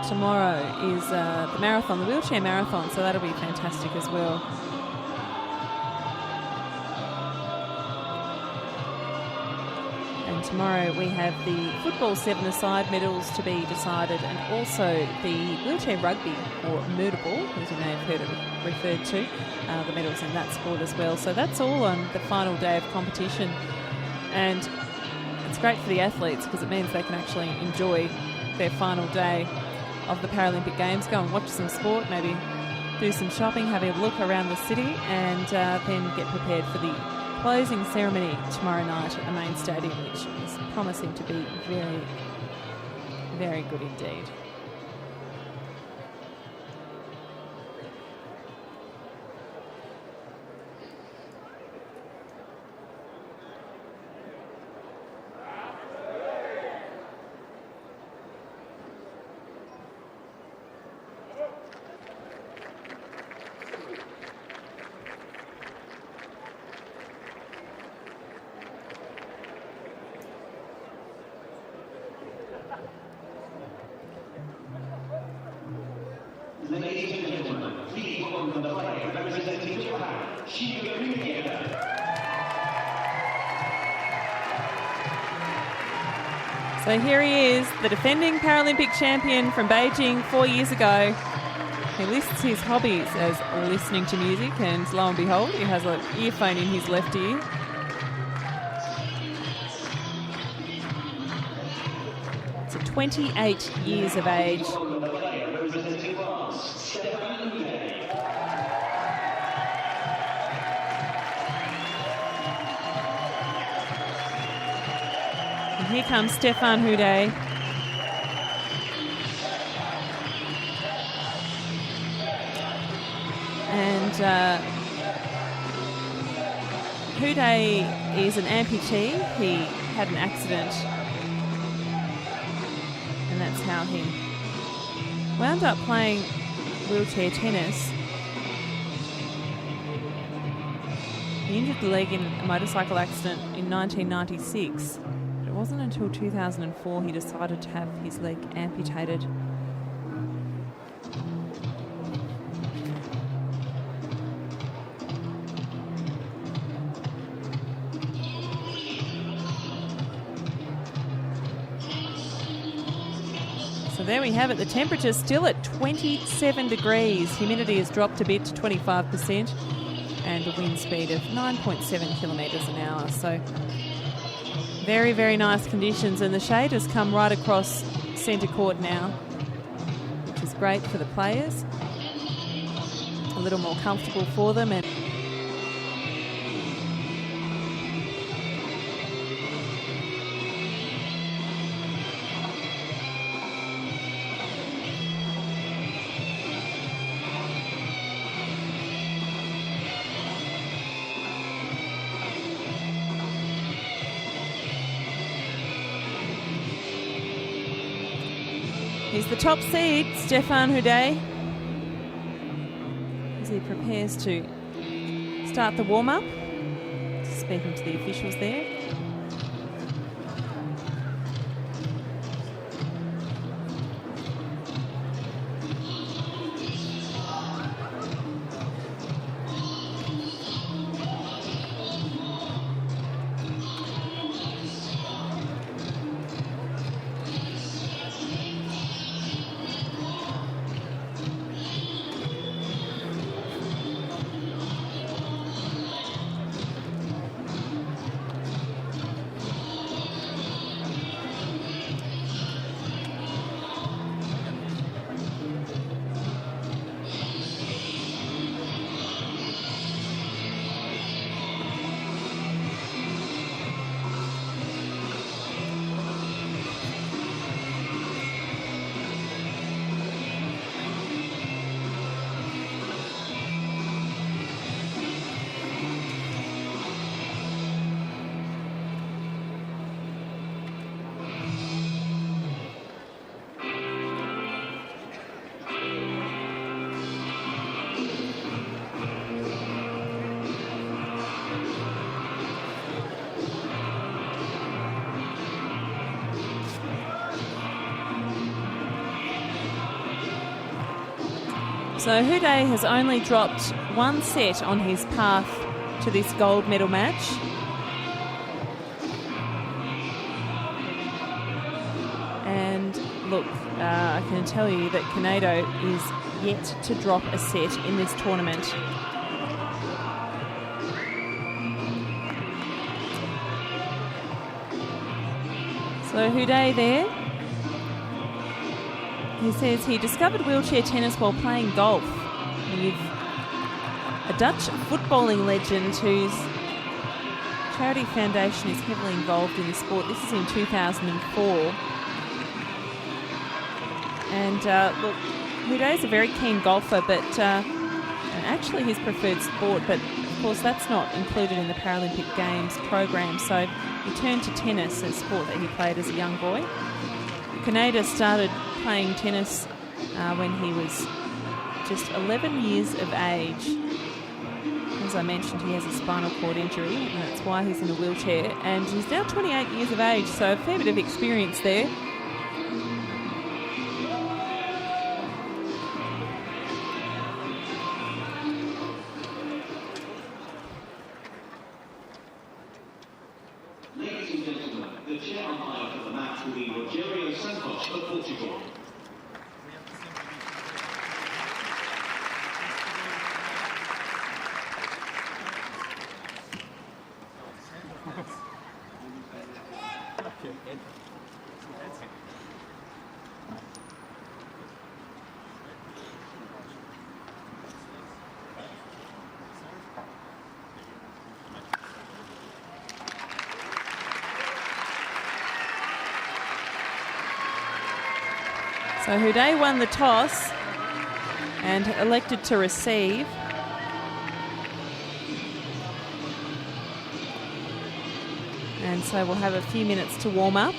Tomorrow is the marathon, the wheelchair marathon, so that'll be fantastic as well. And tomorrow we have the football 7-a-side medals to be decided, and also the wheelchair rugby, or murder ball, as you may have heard it referred to, the medals in that sport as well. So that's all on the final day of competition. And it's great for the athletes because it means they can actually enjoy their final day of the Paralympic Games, go and watch some sport, maybe do some shopping, have a look around the city, and then get prepared for the closing ceremony tomorrow night at the main stadium, which is promising to be very, very good indeed. Ladies and gentlemen, please welcome the flag representing Japan, Shingo Kaneda. So here he is, the defending Paralympic champion from Beijing 4 years ago. He lists his hobbies as listening to music, and lo and behold, he has an earphone in his left ear. So 28 years of age. And here comes Stefan Houdet. And Houdet is an amputee. He had an accident, and that's how he wound up playing wheelchair tennis. He injured the leg in a motorcycle accident in 1996. But it wasn't until 2004 he decided to have his leg amputated. So there we have it. The temperature's still at 27 degrees. Humidity has dropped a bit to 25%. and a wind speed of 9.7 kilometres an hour. So very, very nice conditions, and the shade has come right across centre court now, which is great for the players. A little more comfortable for them. And he's the top seed, Stefan Houdet, as he prepares to start the warm-up. Speaking to the officials there. So Houdet has only dropped one set on his path to this gold medal match. And look, I can tell you that Canedo is yet to drop a set in this tournament. So Houdet there. He says he discovered wheelchair tennis while playing golf with a Dutch footballing legend whose charity foundation is heavily involved in the sport. This is in 2004. And look, Houdet is a very keen golfer, but and actually his preferred sport, but of course that's not included in the Paralympic Games program. So he turned to tennis, a sport that he played as a young boy. Canedo started playing tennis when he was just 11 years of age. As I mentioned, he has a spinal cord injury, and that's why he's in a wheelchair. And he's now 28 years of age, so a fair bit of experience there. Ladies and gentlemen, the chair umpire for the match will be Rogério Santos of Portugal. So Houdet won the toss and elected to receive. And so we'll have a few minutes to warm up.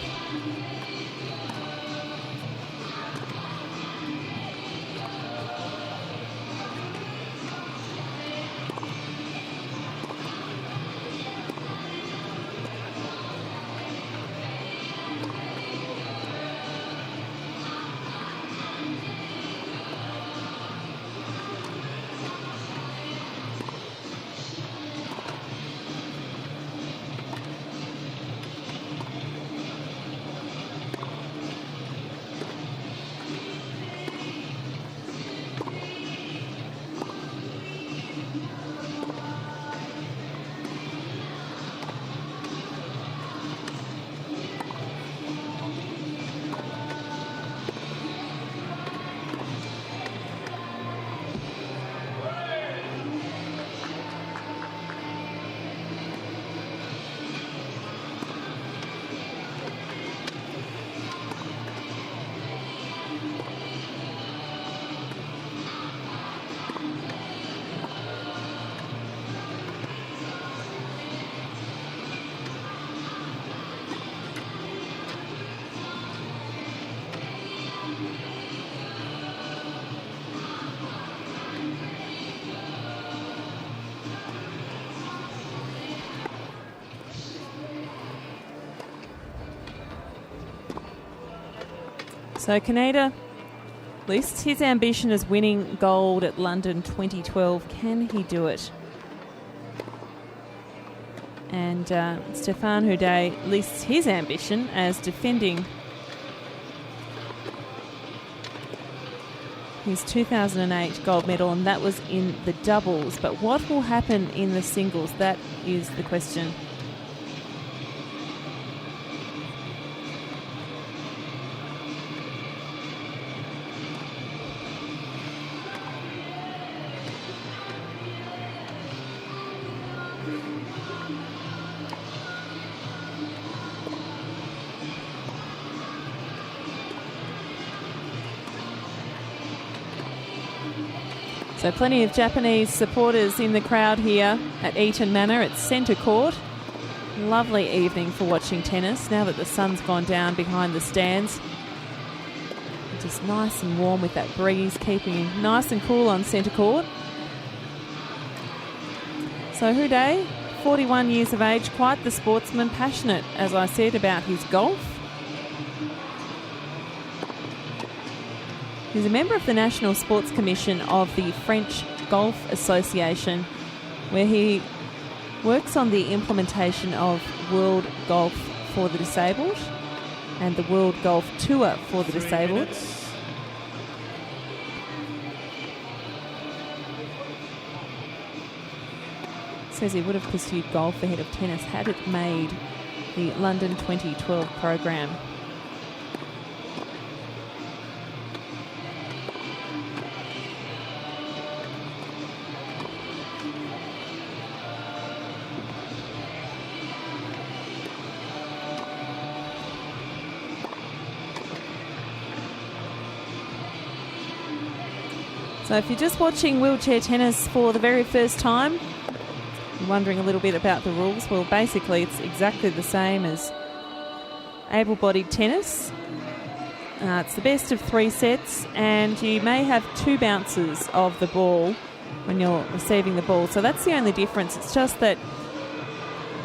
So Kaneda lists his ambition as winning gold at London 2012. Can he do it? And Stefan Houdet lists his ambition as defending his 2008 gold medal, and that was in the doubles. But what will happen in the singles? That is the question. So plenty of Japanese supporters in the crowd here at Eaton Manor. It's centre court. Lovely evening for watching tennis now that the sun's gone down behind the stands. Just nice and warm with that breeze, keeping nice and cool on centre court. So Houdet, 41 years of age, quite the sportsman, passionate, as I said, about his golf. He's a member of the National Sports Commission of the French Golf Association, where he works on the implementation of World Golf for the Disabled and the World Golf Tour for the Disabled. Says he would have pursued golf ahead of tennis had it made the London 2012 program. So if you're just watching wheelchair tennis for the very first time, you're wondering a little bit about the rules, well, basically it's exactly the same as able-bodied tennis. It's the best of 3 sets, and you may have 2 bounces of the ball when you're receiving the ball. So that's the only difference. It's just that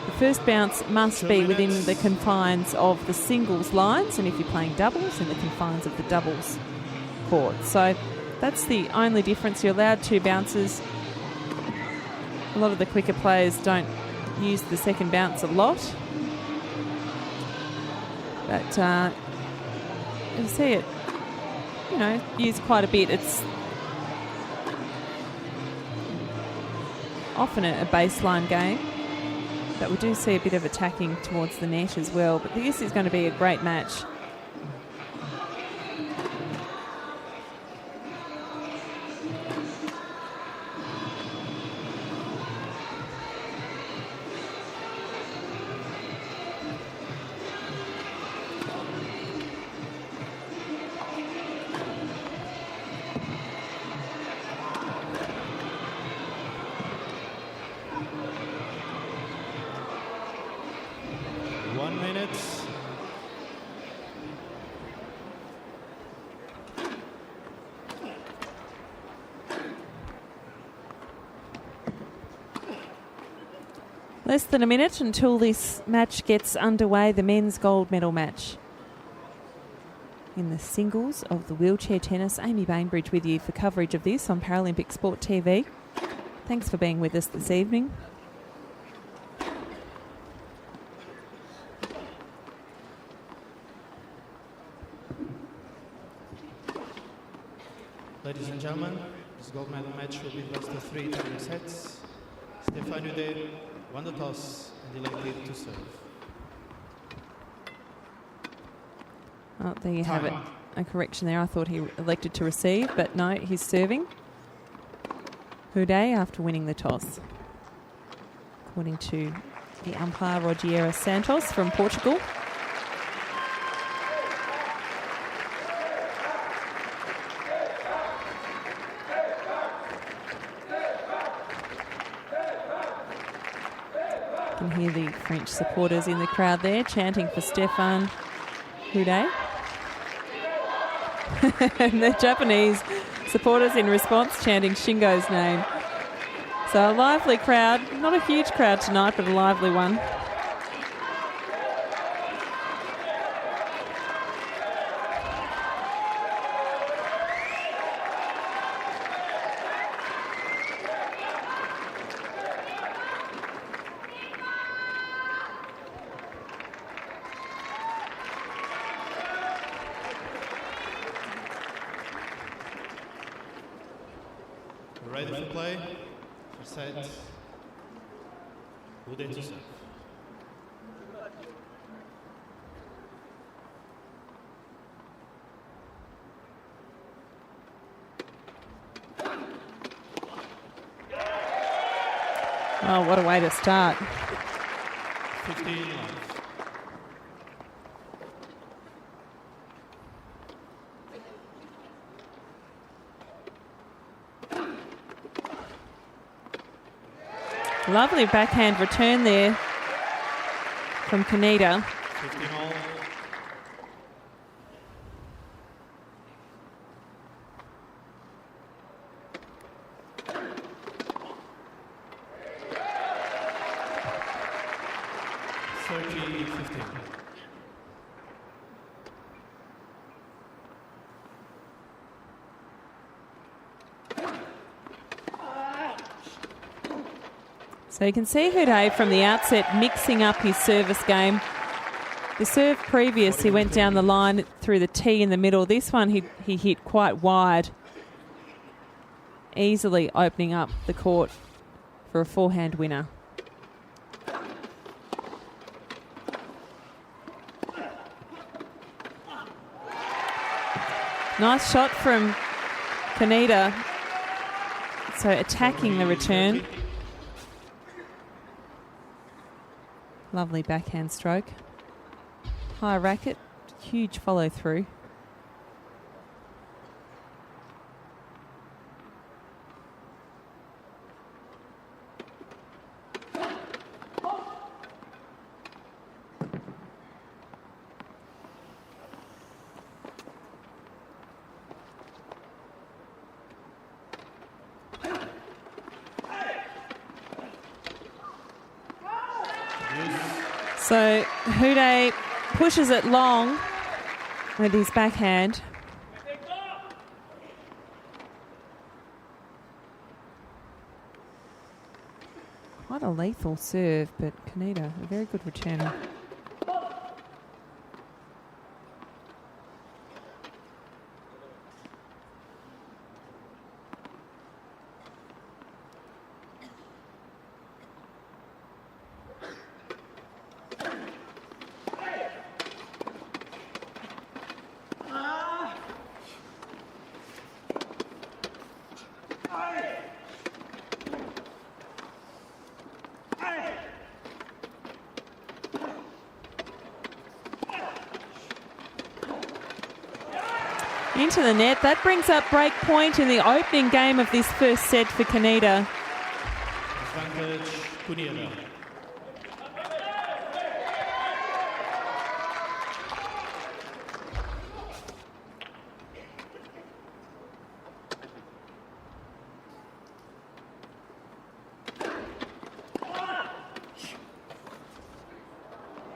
the first bounce must be within the confines of the singles lines, and if you're playing doubles, in the confines of the doubles court. So that's the only difference. You're allowed 2 bounces. A lot of the quicker players don't use the second bounce a lot. But you'll see it, used quite a bit. It's often a baseline game, but we do see a bit of attacking towards the net as well. But this is going to be a great match. Less than a minute until this match gets underway, the men's gold medal match. In the singles of the wheelchair tennis, Amy Bainbridge with you for coverage of this on Paralympic Sport TV. Thanks for being with us this evening. Ladies and gentlemen, this gold medal match will be best of 3 time sets. Stefan Houdet won the toss and elected to serve. Oh, there you have it. A correction there. I thought he elected to receive, but no, he's serving. Houdet after winning the toss. According to the umpire, Rogério Santos from Portugal. You can hear the French supporters in the crowd there chanting for Stefan Houdet. And the Japanese supporters in response chanting Shingo's name. So a lively crowd, not a huge crowd tonight, but a lively one. ready for play. First set. Ude to serve. Oh, what a way to start. 15 love. Lovely backhand return there from Kaneda. 15 all. So you can see Hude from the outset mixing up his service game. The serve previous, he went down the line through the tee in the middle. This one he hit quite wide, easily opening up the court for a forehand winner. Nice shot from Kaneda. So attacking the return. Lovely backhand stroke. High racket, huge follow through. So Hude pushes it long with his backhand. Quite a lethal serve, but Kaneda, a very good returner. Into the net. That brings up break point in the opening game of this first set for Kaneda. Advantage, Kunieda.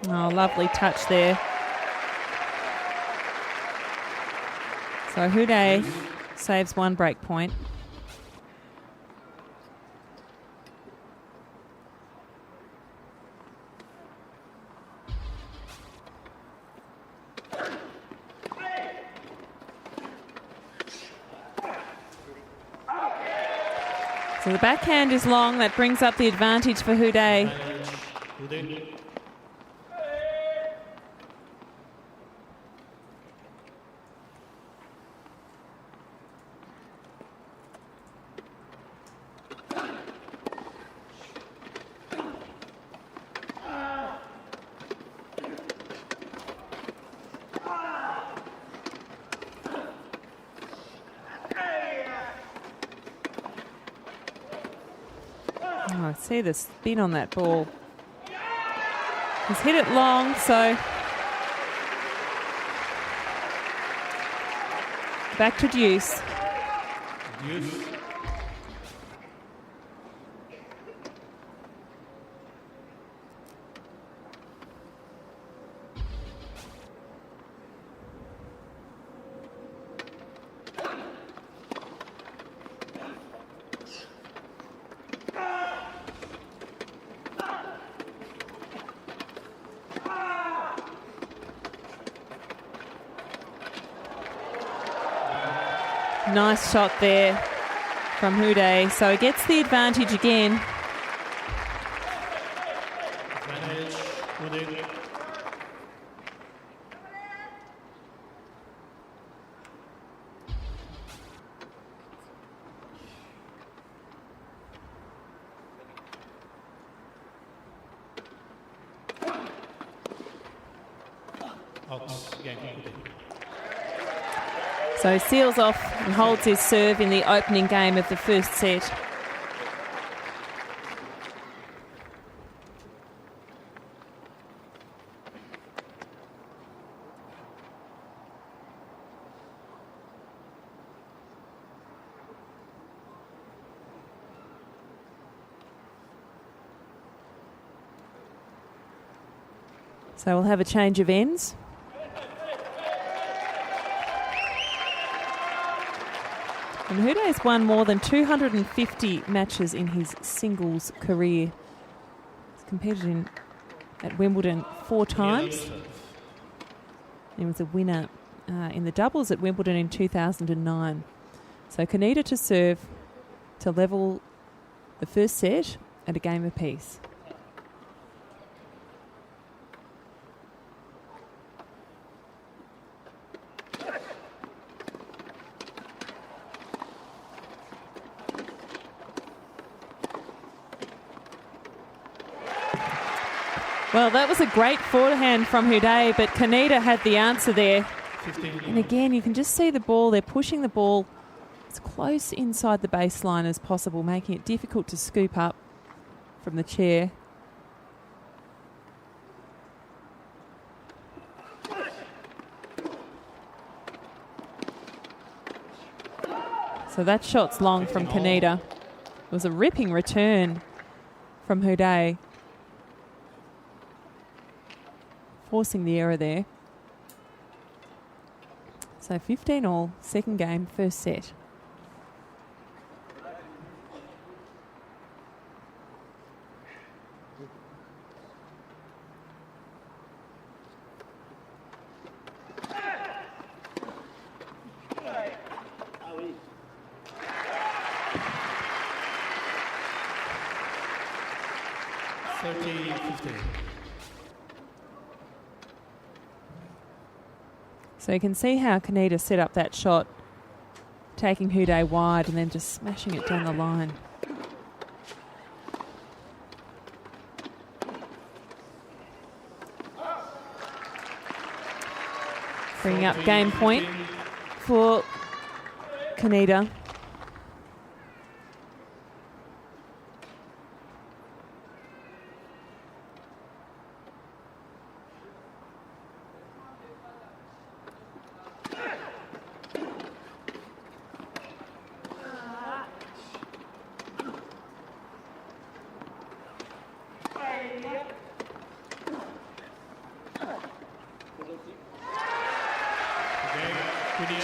Oh, lovely touch there. So Hude saves one break point. So the backhand is long. That brings up the advantage for Hude. Oh, see the spin on that ball. He's hit it long, so back to deuce. Deuce. Nice shot there from Houdet. So he gets the advantage again. Advantage, Houdet. So he seals off and holds his serve in the opening game of the first set. So we'll have a change of ends. And Houdet has won more than 250 matches in his singles career. He's competed at Wimbledon 4 times. He was a winner in the doubles at Wimbledon in 2009. So Kaneda to serve to level the first set at a game apiece. Well, that was a great forehand from Houdet, but Kaneda had the answer there. 15. And again, you can just see the ball. They're pushing the ball as close inside the baseline as possible, making it difficult to scoop up from the chair. So that shot's long from Kaneda. It was a ripping return from Houdet, forcing the error there. So 15-all, second game, first set. So you can see how Kaneda set up that shot, taking Houdet wide and then just smashing it down the line. Bringing up game point for Kaneda.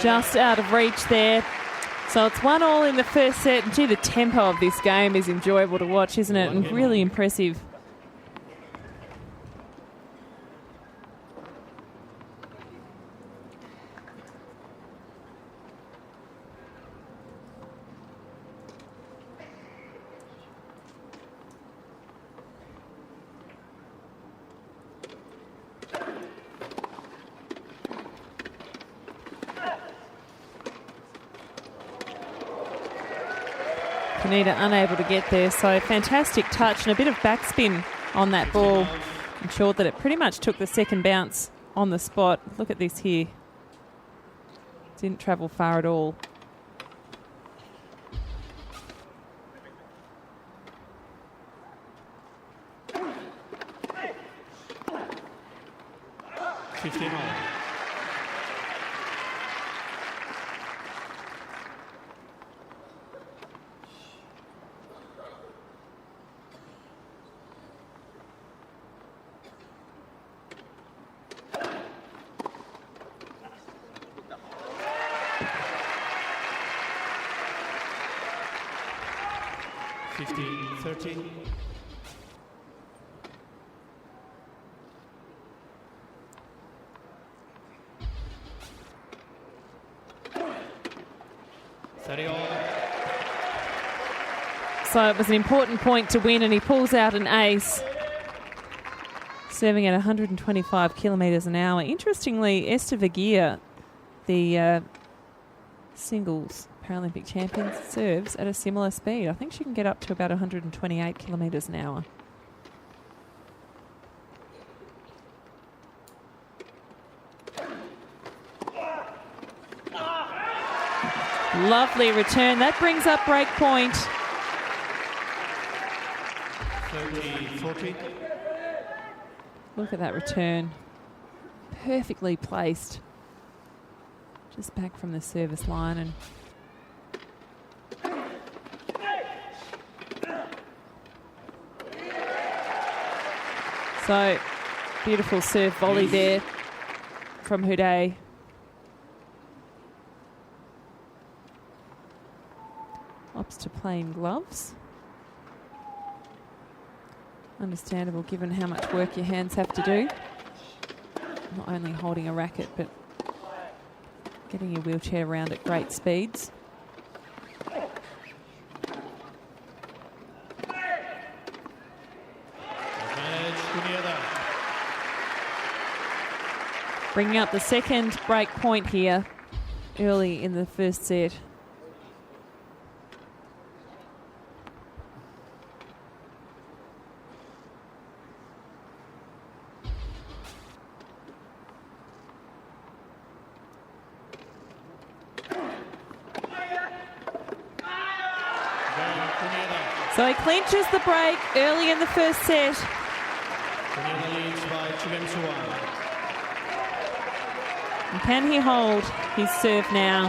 Just out of reach there. So it's 1-all in the first set. And gee, the tempo of this game is enjoyable to watch, isn't it? And really impressive. Kaneda unable to get there, so fantastic touch and a bit of backspin on that ball. Ensured that it pretty much took the second bounce on the spot. Look at this here. Didn't travel far at all. So it was an important point to win, and he pulls out an ace, serving at 125 kilometres an hour. Interestingly, Esther Vergier, the singles Paralympic champion, serves at a similar speed. I think she can get up to about 128 kilometres an hour. Lovely return. That brings up break point. 30-40. Look at that return. Perfectly placed. Just back from the service line. And so, beautiful serve volley there from Houdet. Opts to play in gloves. Understandable given how much work your hands have to do. Not only holding a racket, but getting your wheelchair around at great speeds. Bringing up the second break point here early in the first set. So he clinches the break early in the first set. And can he hold his serve now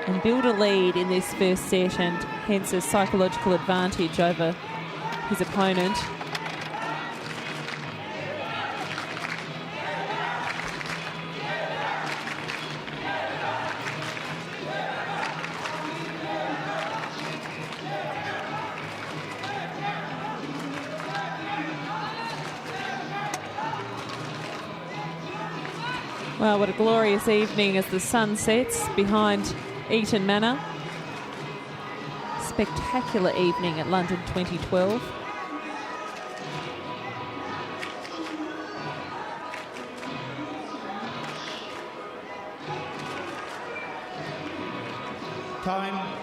and build a lead in this first set, and hence a psychological advantage over his opponent? Well, what a glorious evening as the sun sets behind Eaton Manor. Spectacular evening at London 2012. Time.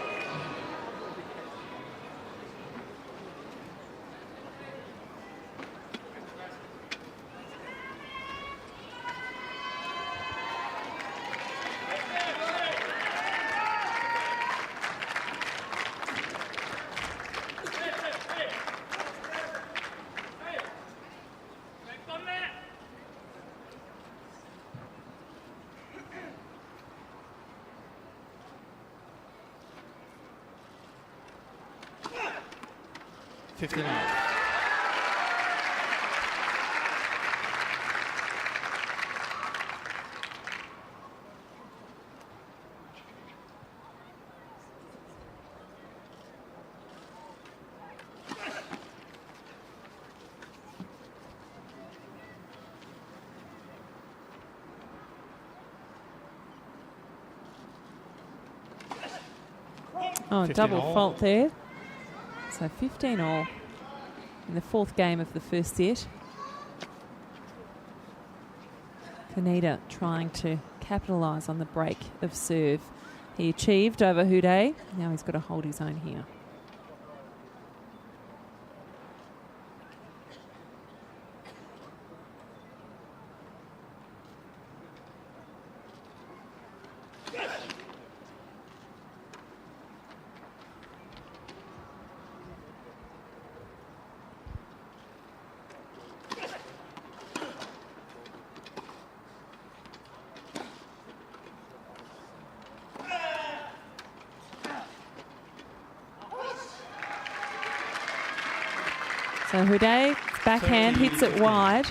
Oh, 15 double all. fault there. So 15 all in the fourth game of the first set. Kaneda trying to capitalise on the break of serve he achieved over Houdet. Now he's got to hold his own here. So Houdet, backhand, hits it wide.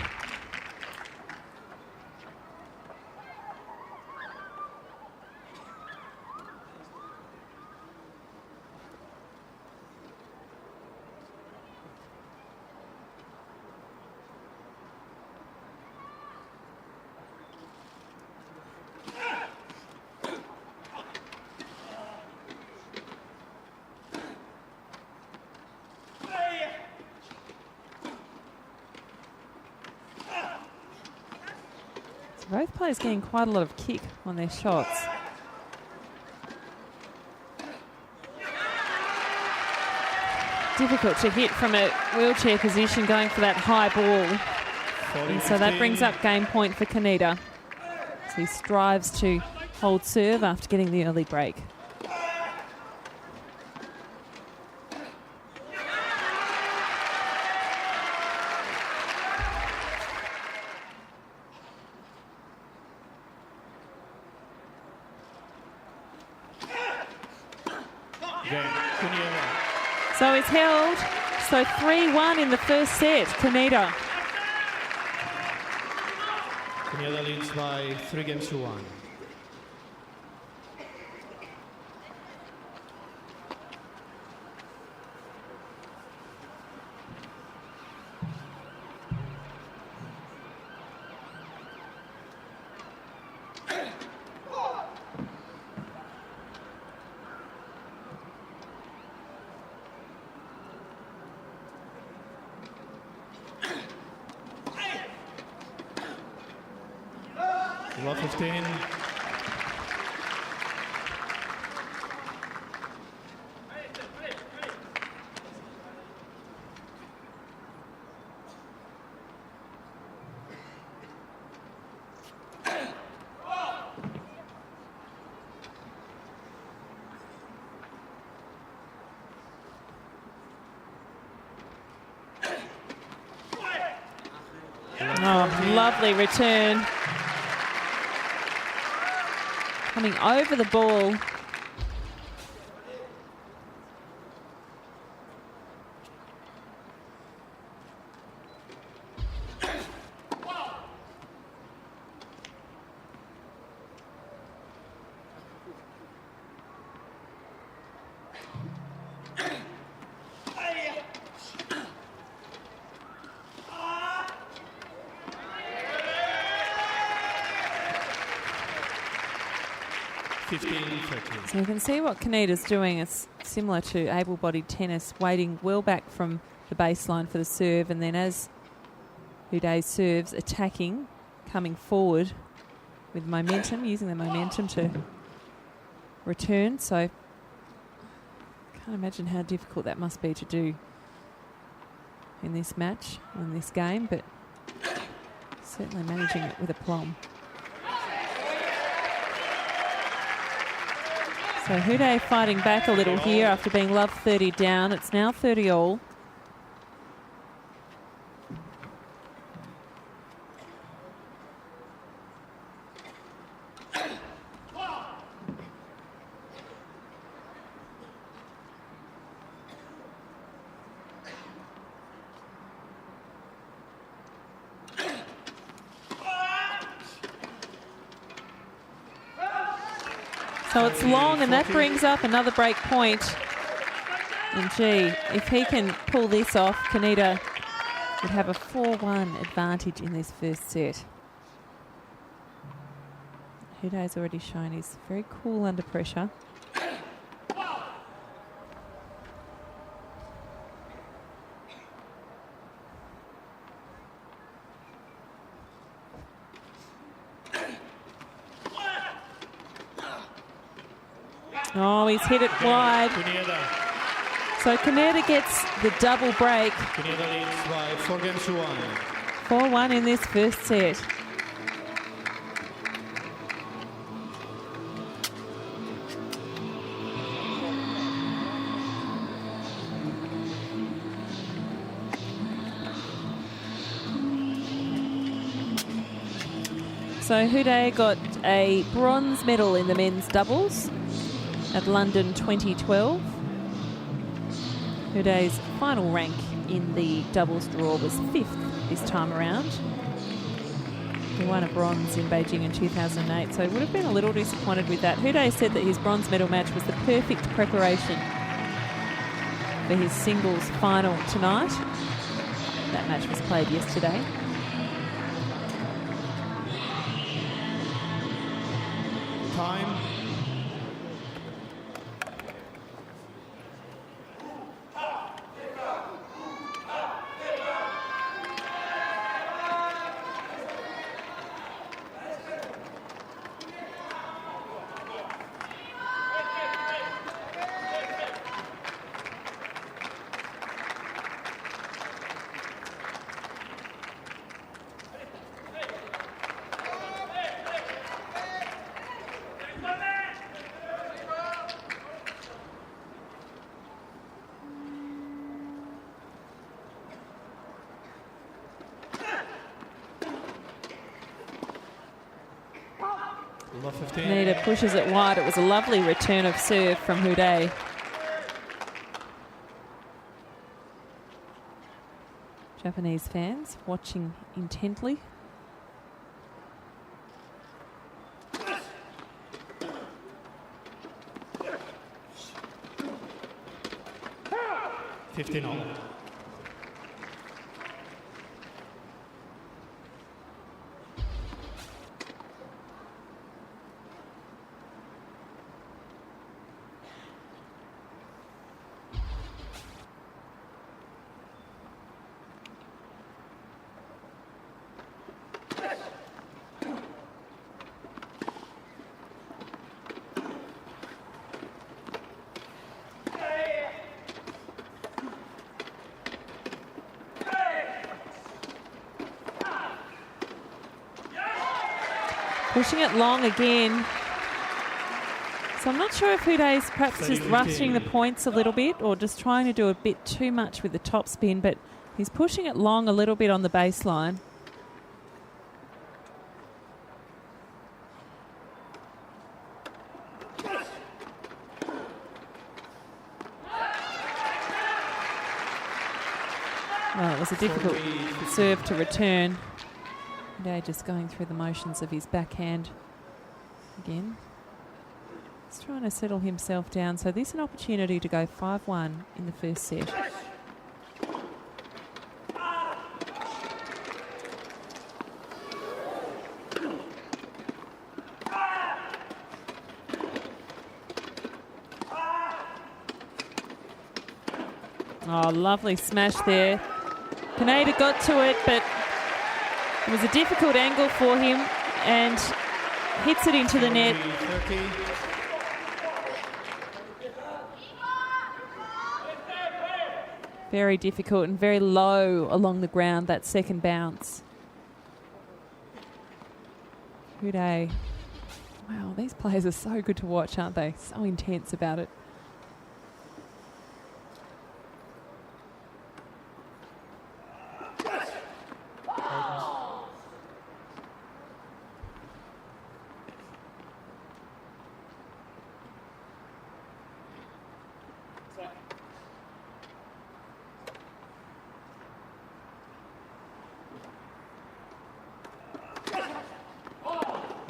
Both players getting quite a lot of kick on their shots. Difficult to hit from a wheelchair position going for that high ball. And so that brings up game point for Kaneda. So he strives to hold serve after getting the early break. So it's held. So 3-1 in the first set, Kaneda. Kaneda leads by 3 games to 1. Love 15. Oh, lovely return. Coming over the ball. So you can see what Kaneda's doing. It's similar to able-bodied tennis, waiting well back from the baseline for the serve, and then as Uday serves, attacking, coming forward with momentum, using the momentum to return. So I can't imagine how difficult that must be to do in this match, in this game, but certainly managing it with aplomb. So Uday fighting back a little here after being loved 30 down. It's now 30 all. So it's long, and that brings up another break point. And gee, if he can pull this off, Kaneda would have a 4-1 advantage in this first set. Uday's already shown he's very cool under pressure. Oh, he's hit it wide. So Kaneda gets the double break. Kaneda leads by 4 games to 1. 4-1 in this first set. So Uday got a bronze medal in the men's doubles at London 2012. Uday's final rank in the doubles draw was 5th this time around. He won a bronze in Beijing in 2008, so would have been a little disappointed with that. Uday said that his bronze medal match was the perfect preparation for his singles final tonight. That match was played yesterday. Time. Love 15. Kaneda pushes it wide. It was a lovely return of serve from Houdet. Japanese fans watching intently. $15. Pushing it long again. So I'm not sure if Houdet's perhaps just rushing the points a little bit or just trying to do a bit too much with the top spin, but he's pushing it long a little bit on the baseline. Well, it was a difficult serve to return. Houdet just going through the motions of his backhand again. He's trying to settle himself down. So this is an opportunity to go 5-1 in the first set. Oh, lovely smash there. Kaneda got to it, but it was a difficult angle for him and hits it into the net. Very difficult and very low along the ground, that second bounce. Houdet. Wow, these players are so good to watch, aren't they? So intense about it.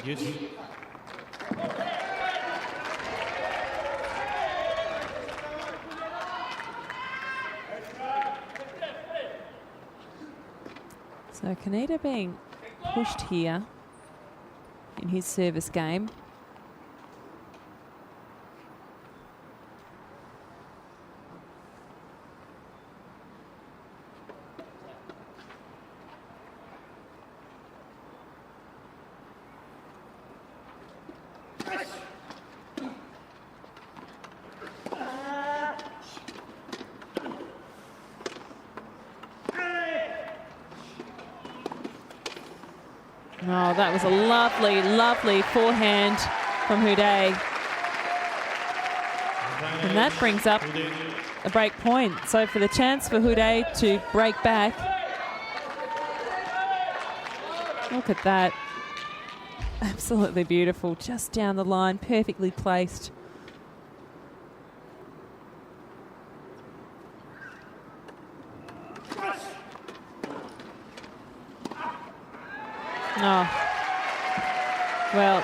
Yes. So Kaneda being pushed here in his service game. Oh, that was a lovely, lovely forehand from Houdet. And that brings up a break point. So for the chance for Houdet to break back. Look at that. Absolutely beautiful. Just down the line, perfectly placed. Oh, well,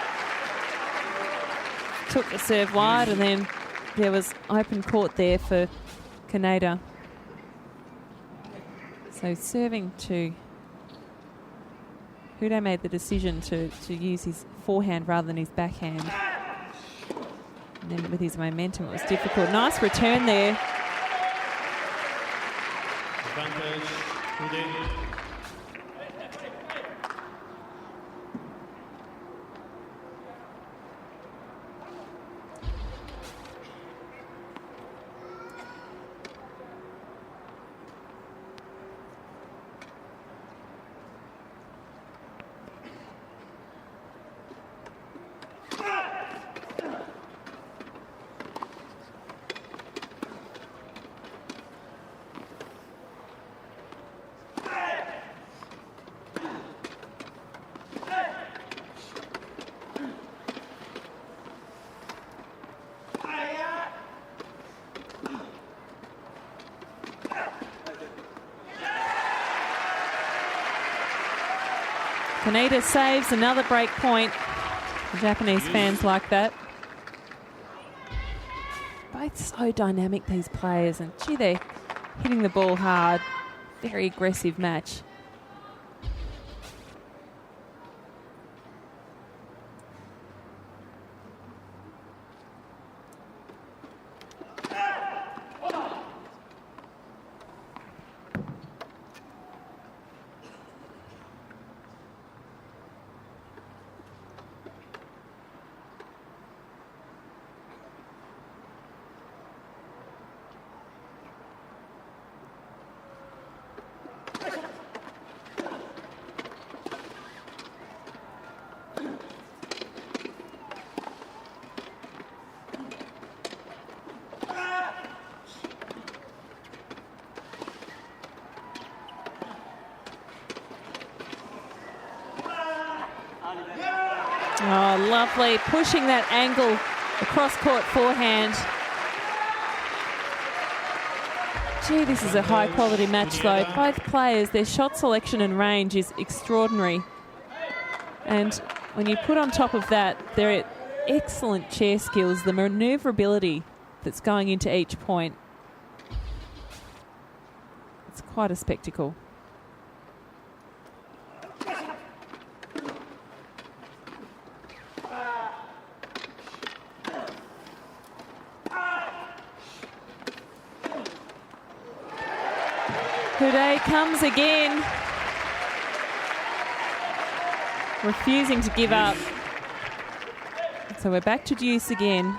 took the serve wide and then there was open court there for Kaneda. So serving to... Houdet made the decision to use his forehand rather than his backhand. And then with his momentum it was difficult. Nice return there. Advantage, Houdet. Kaneda saves another break point. The Japanese fans like that. Both so dynamic, these players, and gee, they're hitting the ball hard. Very aggressive match. Oh, lovely. Pushing that angle across court forehand. Gee, this is a high quality match though. Both players, their shot selection and range is extraordinary. And when you put on top of that their excellent chair skills, the manoeuvrability that's going into each point, it's quite a spectacle. Houdet comes again, refusing to give up. So we're back to deuce again.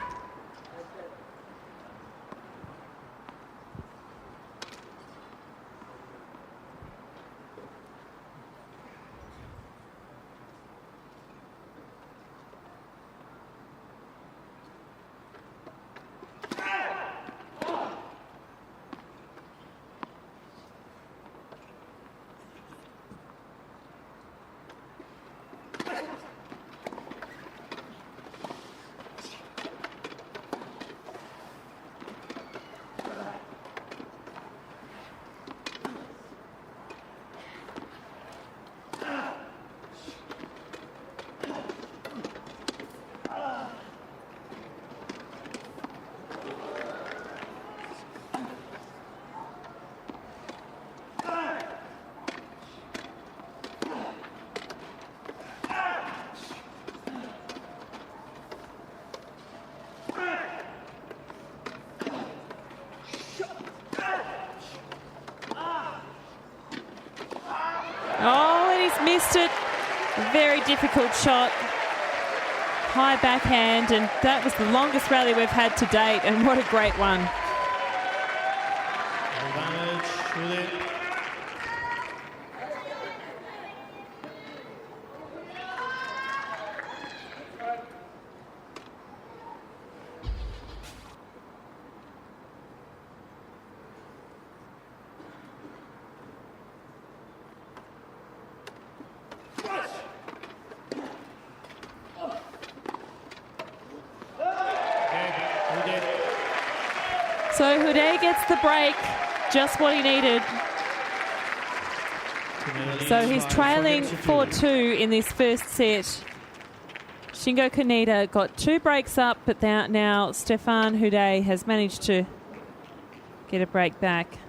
Oh, and he's missed it. A very difficult shot. High backhand, and that was the longest rally we've had to date, and what a great one. So Houdet gets the break, just what he needed. So he's trailing 4-2 in this first set. Shingo Kaneda got 2 breaks up, but now Stefan Houdet has managed to get a break back.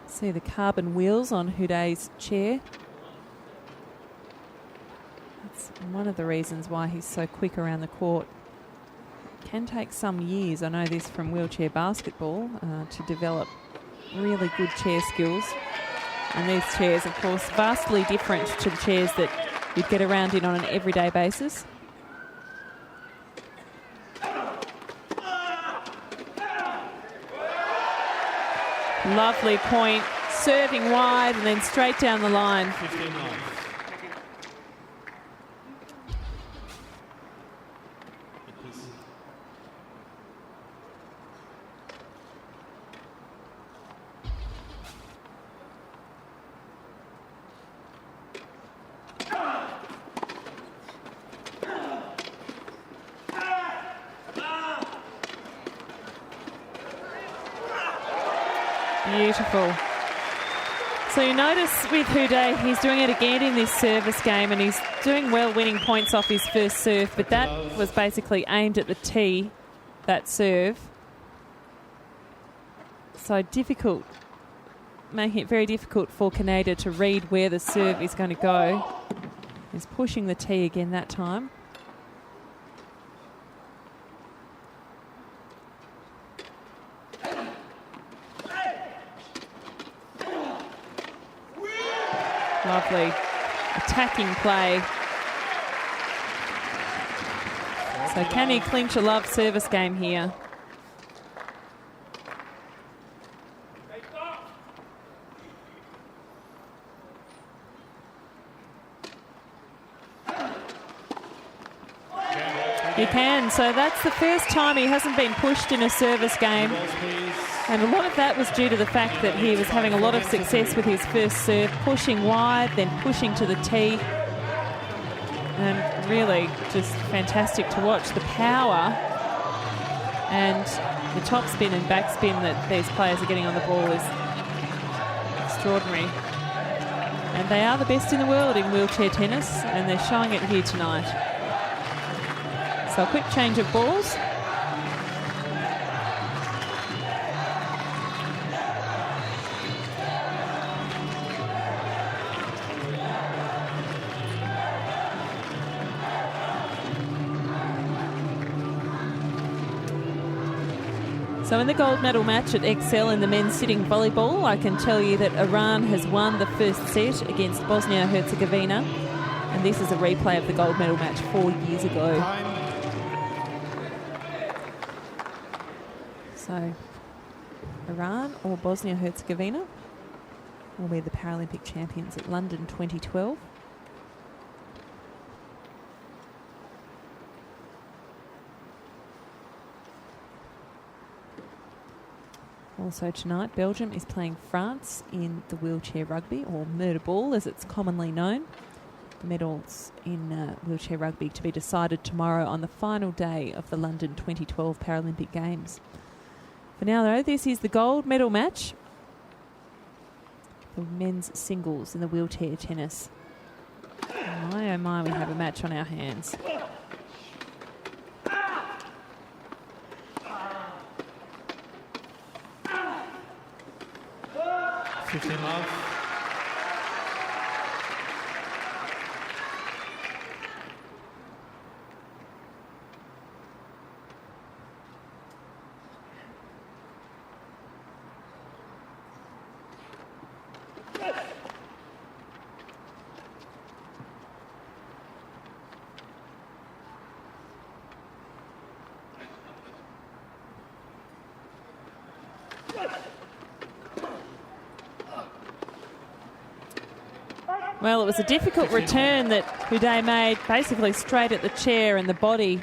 See the carbon wheels on Houdet's chair. That's one of the reasons why he's so quick around the court. It can take some years, I know this from wheelchair basketball, to develop really good chair skills. And these chairs, of course, vastly different to the chairs that you'd get around in on an everyday basis. Lovely point, serving wide and then straight down the line. 15-9. Beautiful. So you notice with Houdet, he's doing it again in this service game, and he's doing well winning points off his first serve, but that was basically aimed at the tee, that serve. So difficult, making it very difficult for Canada to read where the serve is going to go. He's pushing the tee again that time. Lovely attacking play. So can he clinch a love service game here? He can. So that's the first time he hasn't been pushed in a service game. And a lot of that was due to the fact that he was having a lot of success with his first serve, pushing wide, then pushing to the tee. And really just fantastic to watch. The power and the top spin and backspin that these players are getting on the ball is extraordinary. And they are the best in the world in wheelchair tennis, and they're showing it here tonight. So a quick change of balls. So in the gold medal match at Excel in the men's sitting volleyball, I can tell you that Iran has won the first set against Bosnia-Herzegovina. And this is a replay of the gold medal match 4 years ago. So Iran or Bosnia-Herzegovina will be the Paralympic champions at London 2012. Also tonight, Belgium is playing France in the wheelchair rugby, or murder ball as it's commonly known. The medals in wheelchair rugby to be decided tomorrow on the final day of the London 2012 Paralympic Games. For now though, this is the gold medal match for men's singles in the wheelchair tennis. My oh my, we have a match on our hands. 15 love. Well, it was a difficult return that Houdet made, basically straight at the chair and the body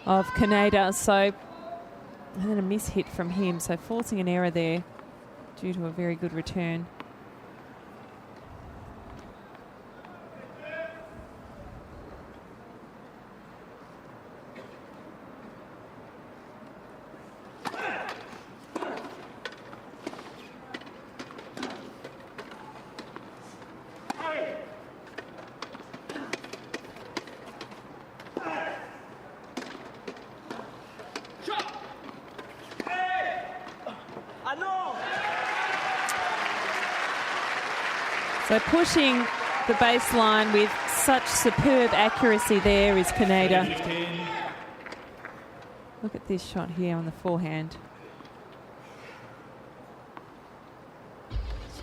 of Kaneda. So, and then a miss hit from him, so forcing an error there due to a very good return. So pushing the baseline with such superb accuracy there is Kaneda. Look at this shot here on the forehand.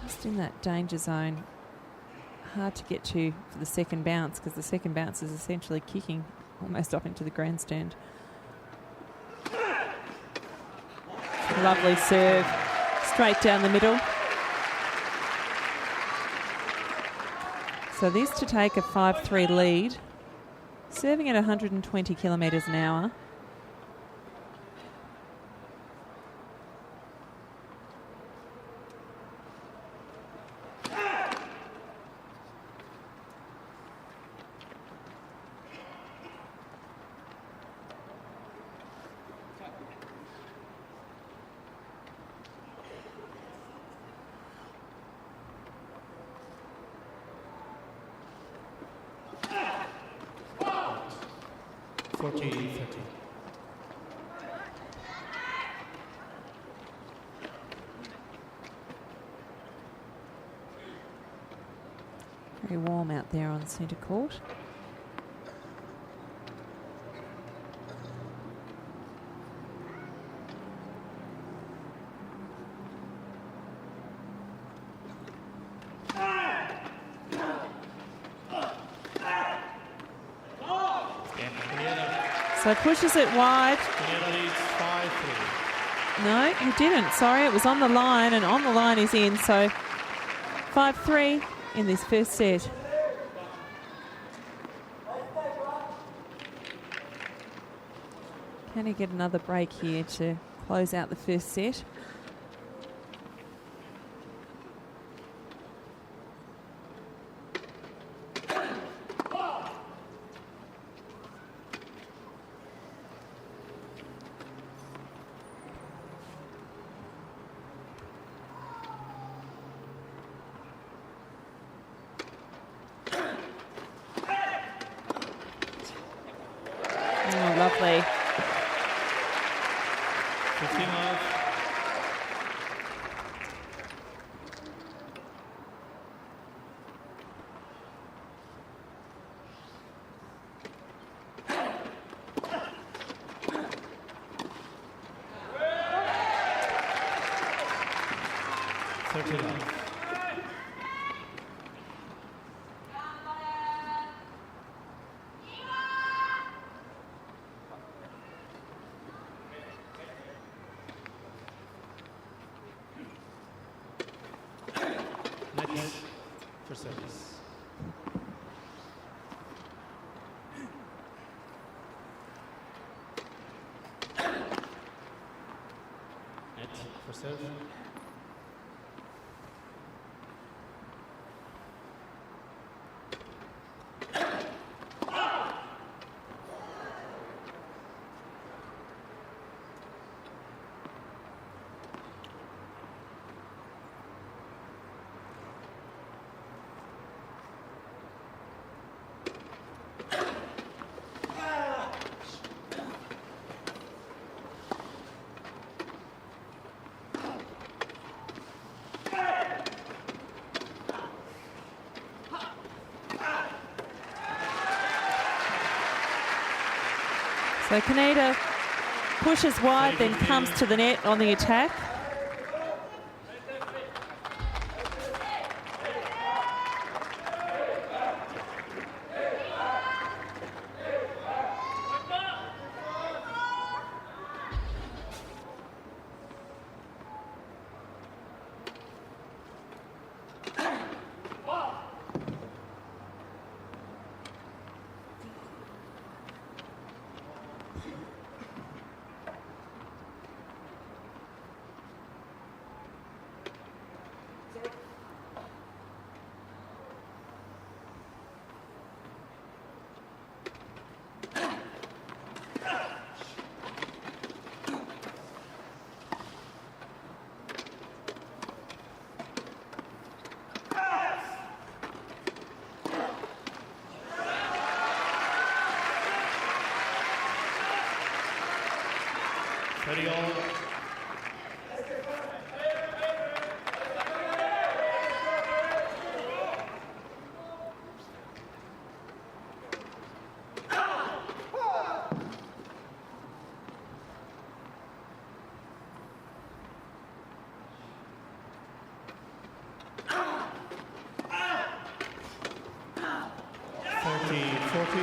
Just in that danger zone. Hard to get to for the second bounce, because the second bounce is essentially kicking almost up into the grandstand. Lovely serve, straight down the middle. So this to take a 5-3 lead, serving at 120 kilometres an hour. 40-30. Very warm out there on centre court. So pushes it wide. No, he didn't. Sorry, it was on the line, and on the line is in. So 5-3 in this first set. Can he get another break here to close out the first set? Lovely. 15 love. For service. Net for serve. So Kaneda pushes wide, then comes to the net on the attack.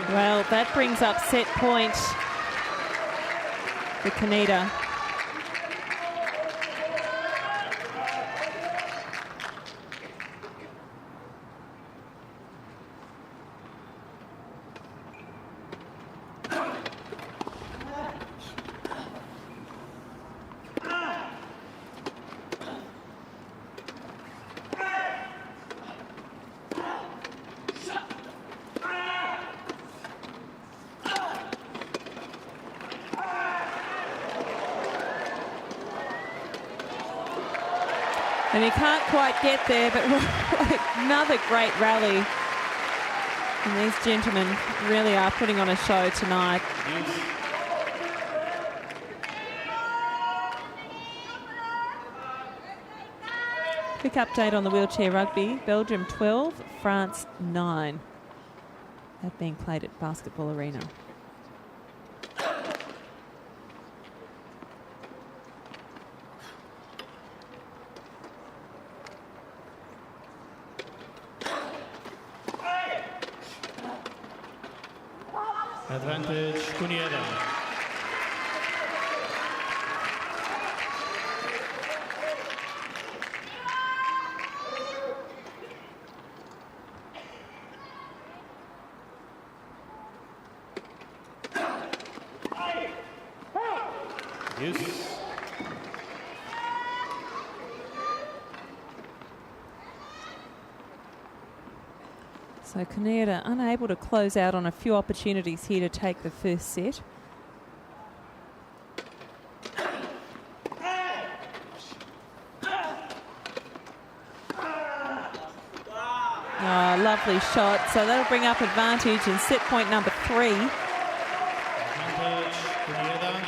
Well, that brings up set point for Kaneda. And he can't quite get there, but another great rally And these gentlemen really are putting on a show tonight. Quick update on the wheelchair rugby. Belgium 12, France 9. That being played at Basketball Arena. Advantage, Kunieda. Use. So Kunieda unable to close out on a few opportunities here to take the first set. Oh, lovely shot. So that'll bring up advantage in set point number 3. Advantage, Kunieda.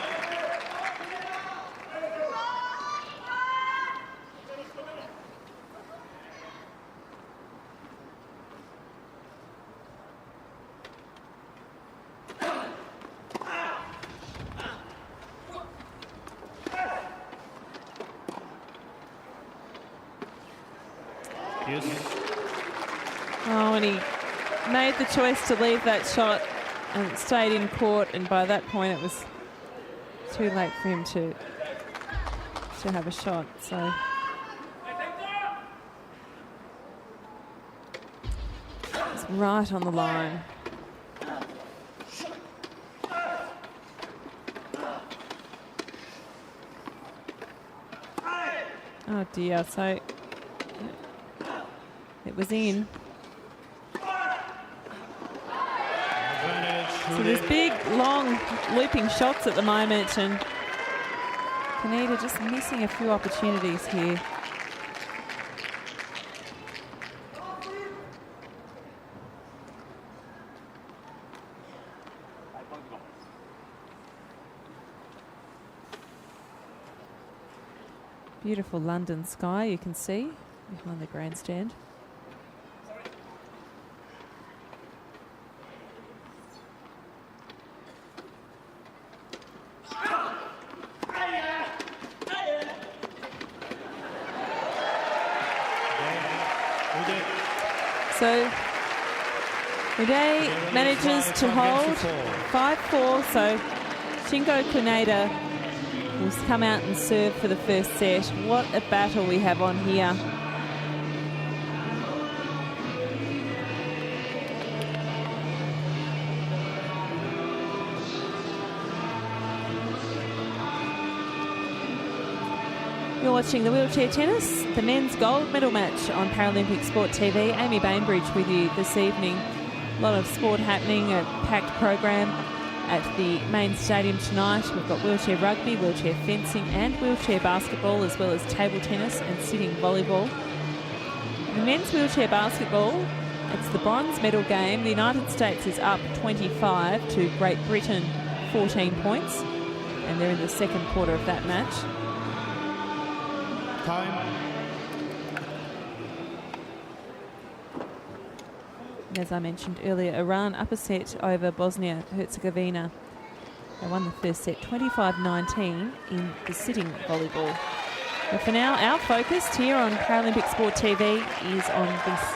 Oh, and he made the choice to leave that shot and stayed in court, and by that point it was too late for him to have a shot. So it's right on the line. Oh dear, so it was in. So there's big, long, looping shots at the moment, and Kunieda just missing a few opportunities here. Beautiful London sky you can see behind the grandstand. So Uday manages to hold 5-4, so Shingo Kunieda will come out and serve for the first set. What a battle we have on here. You're watching the wheelchair tennis, the men's gold medal match on Paralympic Sport TV. Amy Bainbridge with you this evening. A lot of sport happening, a packed program at the main stadium tonight. We've got wheelchair rugby, wheelchair fencing and wheelchair basketball, as well as table tennis and sitting volleyball. The men's wheelchair basketball, it's the bronze medal game. The United States is up 25 to Great Britain 14 points, and they're in the second quarter of that match. Time. As I mentioned earlier, Iran up a set over Bosnia-Herzegovina. They won the first set 25-19 in the sitting volleyball. But for now, our focus here on Paralympic Sport TV is on this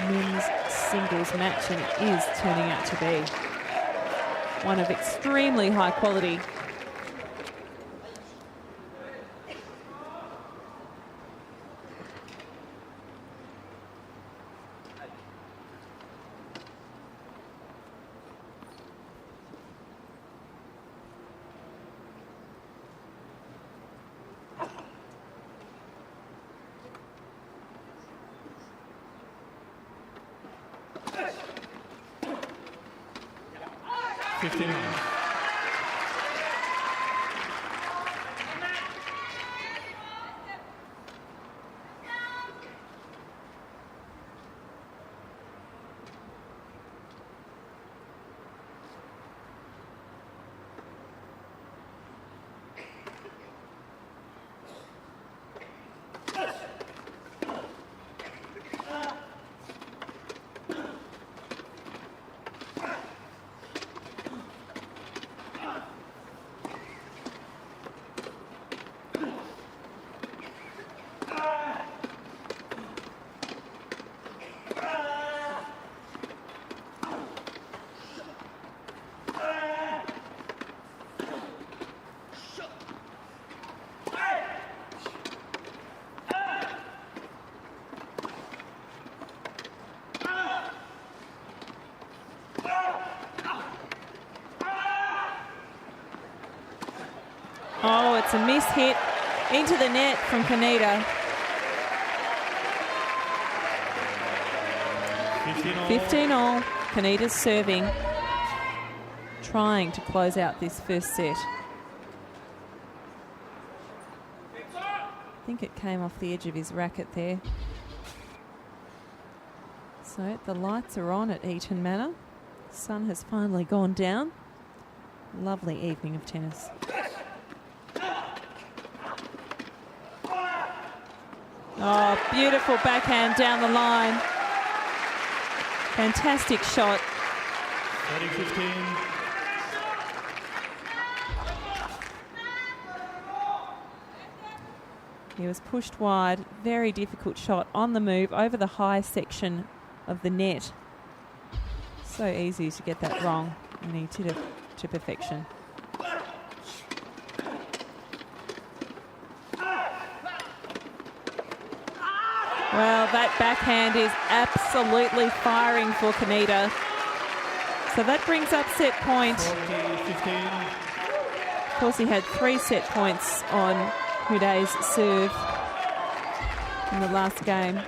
men's singles match, and it is turning out to be one of extremely high quality. It's a miss hit into the net from Kaneda. 15-all. Kaneda's serving, trying to close out this first set. I think it came off the edge of his racket there. So the lights are on at Eaton Manor. The sun has finally gone down. Lovely evening of tennis. Oh, beautiful backhand down the line. Fantastic shot. 30-15. He was pushed wide. Very difficult shot on the move over the high section of the net. So easy to get that wrong, and he did it to perfection. Well, that backhand is absolutely firing for Kaneda. So that brings up set point. 40-15. Of course, he had 3 set points on Huday's serve in the last game.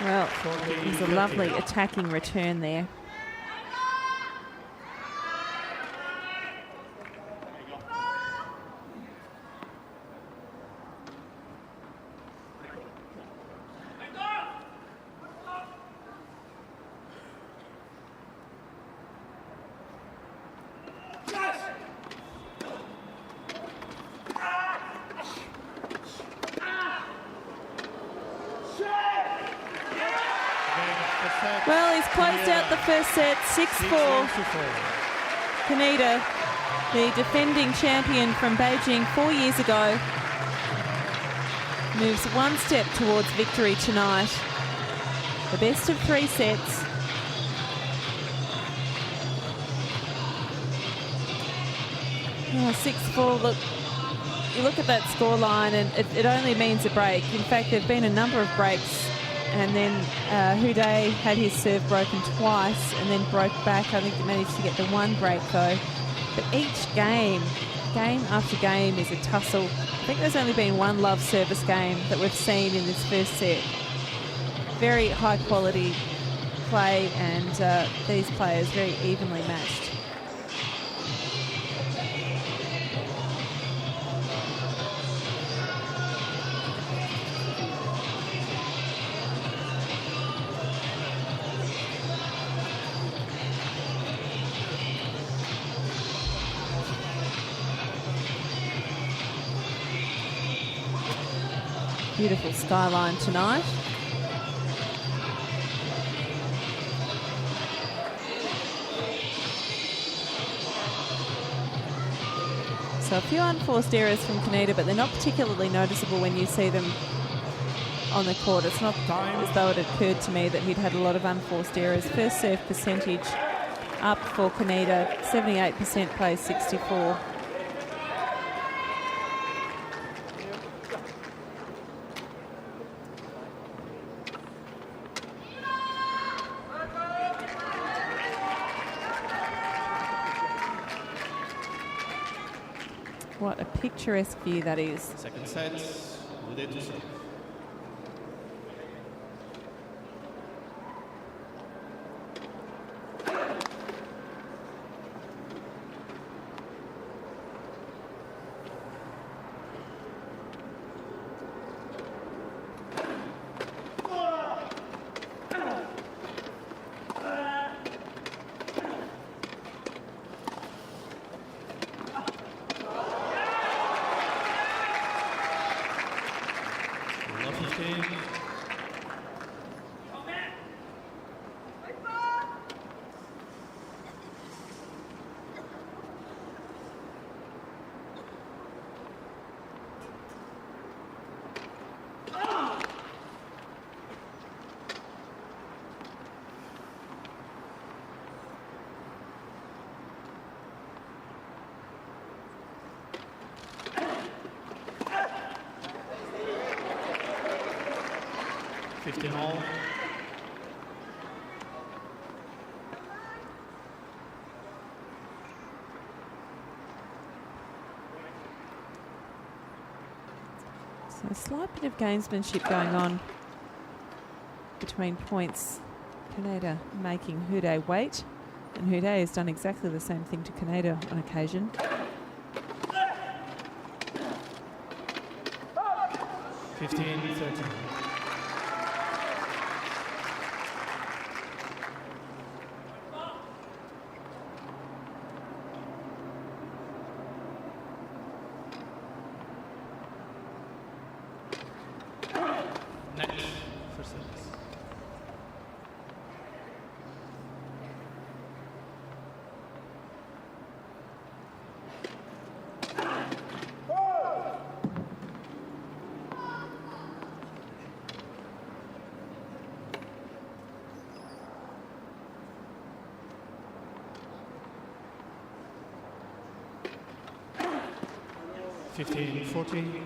Well, there's a lovely attacking return there. Well, he's closed out the first set, 6-4. Kaneda, the defending champion from Beijing 4 years ago, moves one step towards victory tonight. The best of 3 sets. Oh, 6-4, look, you look at that scoreline and it only means a break. In fact, there have been a number of breaks, and then Huday had his serve broken twice and then broke back. I think he managed to get the one break though. But each game after game is a tussle. I think there's only been one love service game that we've seen in this first set. Very high quality play, and these players very evenly matched. Beautiful skyline tonight. So a few unforced errors from Kaneda, but they're not particularly noticeable when you see them on the court. It's not as though it occurred to me that he'd had a lot of unforced errors. First serve percentage up for Kaneda, 78% plays 64. What a picturesque view that is. Second set, Uday to serve. 15 all. So a slight bit of gamesmanship going on between points. Kaneda making Hude wait, and Hude has done exactly the same thing to Kaneda on occasion. 15-13. Net for service. Fifteen, 14.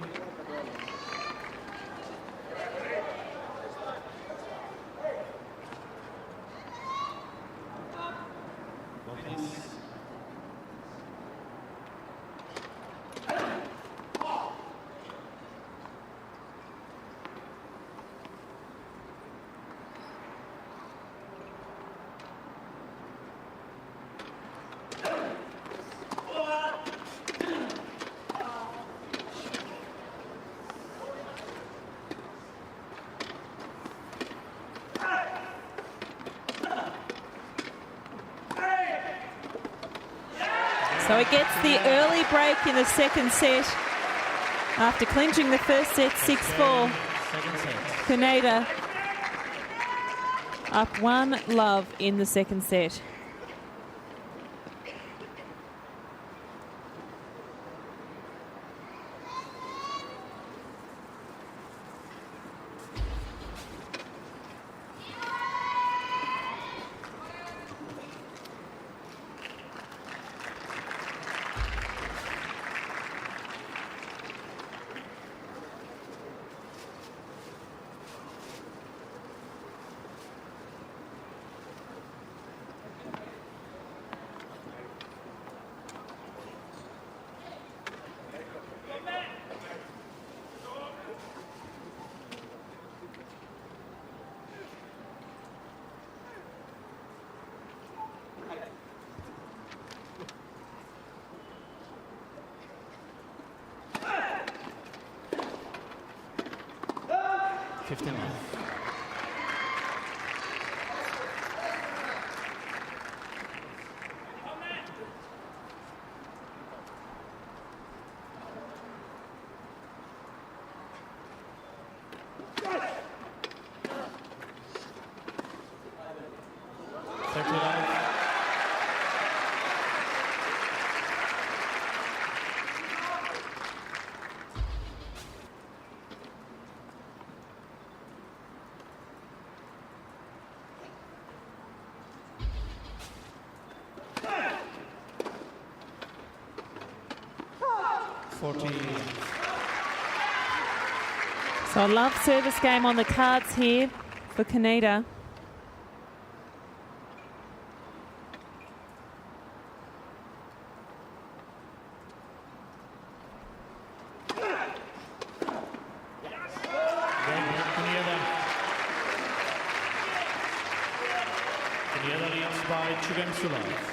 So it gets the early break in the second set after clinching the first set 6-4. Kaneda up 1-love in the second set. So a love service game on the cards here for Kaneda. Kaneda leads by 2 games to love.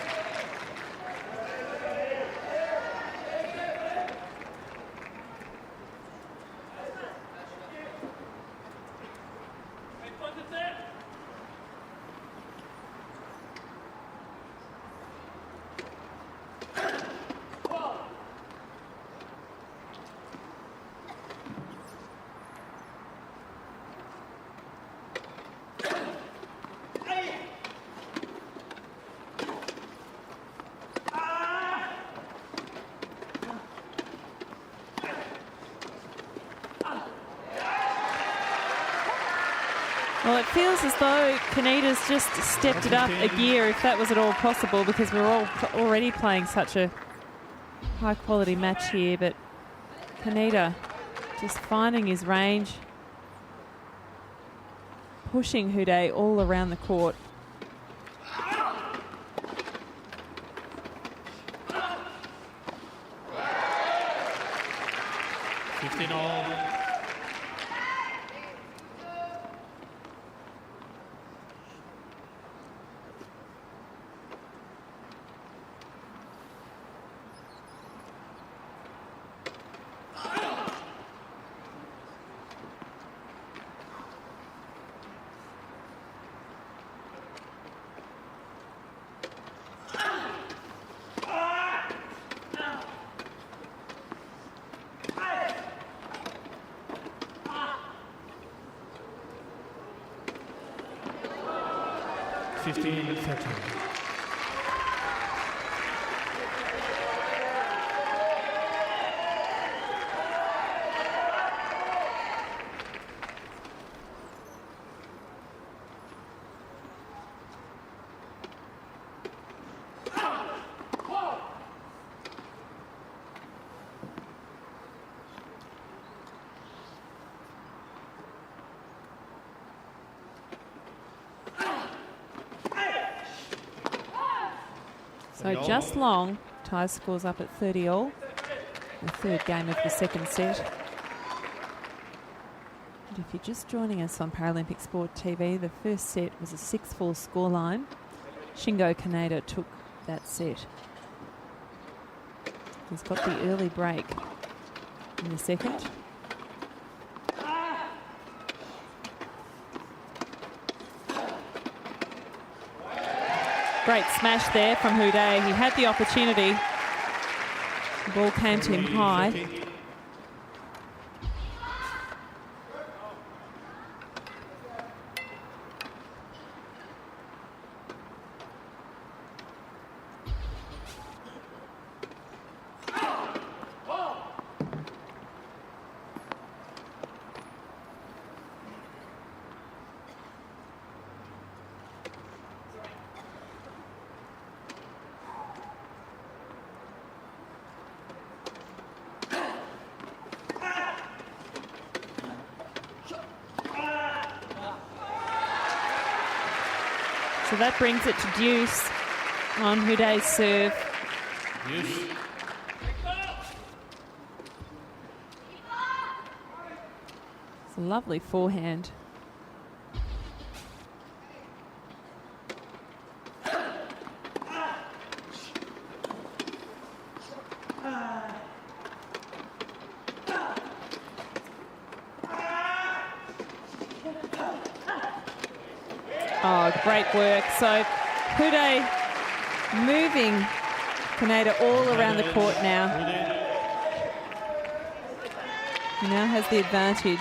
Well, it feels as though Kaneda's just stepped it up a gear, if that was at all possible, because we're all already playing such a high-quality match here. But Kaneda just finding his range. pushing Houdet all around the court. So just long. Tie scores up at 30 all. The third game of the second set. And if you're just joining us on Paralympic Sport TV, the first set was a 6-4 scoreline. Shingo Kaneda took that set. He's got the early break in the second. Great smash there from Houdet. He had the opportunity. The ball came to him high. So that brings it to deuce on Houdet's serve. Deuce. It's a lovely forehand. Oh, great work. So Houdet moving Kaneda all around the court now. He now has the advantage.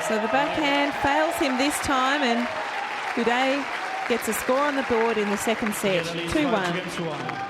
So the backhand fails him this time, and Houdet gets a score on the board in the second set, 2-1.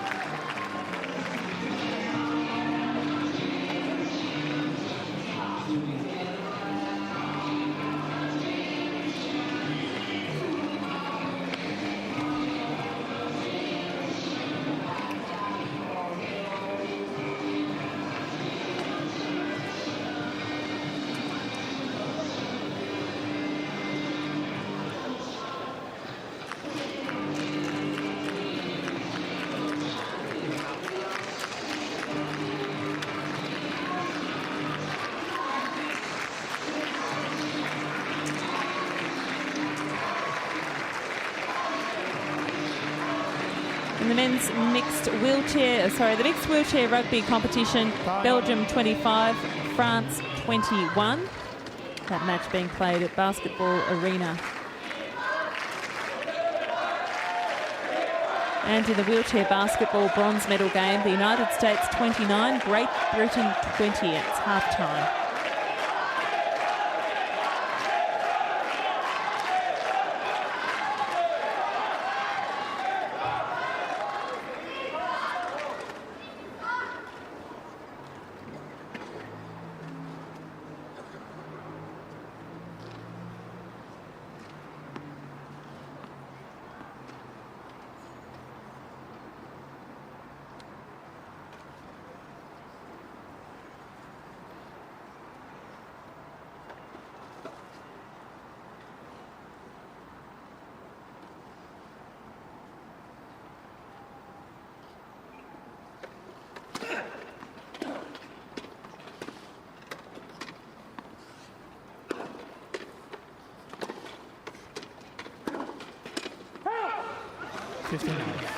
In the men's the mixed wheelchair rugby competition, Belgium 25, France 21. That match being played at Basketball Arena. And in the wheelchair basketball bronze medal game, the United States 29, Great Britain 20. It's half-time. 15 love.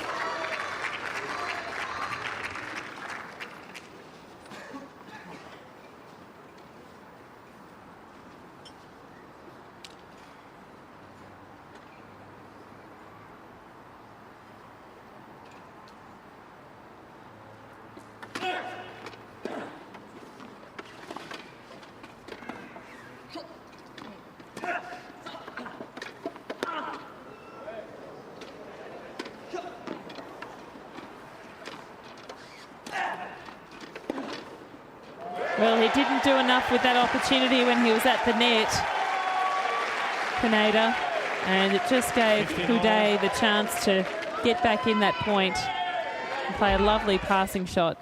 Well, he didn't do enough with that opportunity when he was at the net, Pineda, and it just gave Coudet the chance to get back in that point and play a lovely passing shot.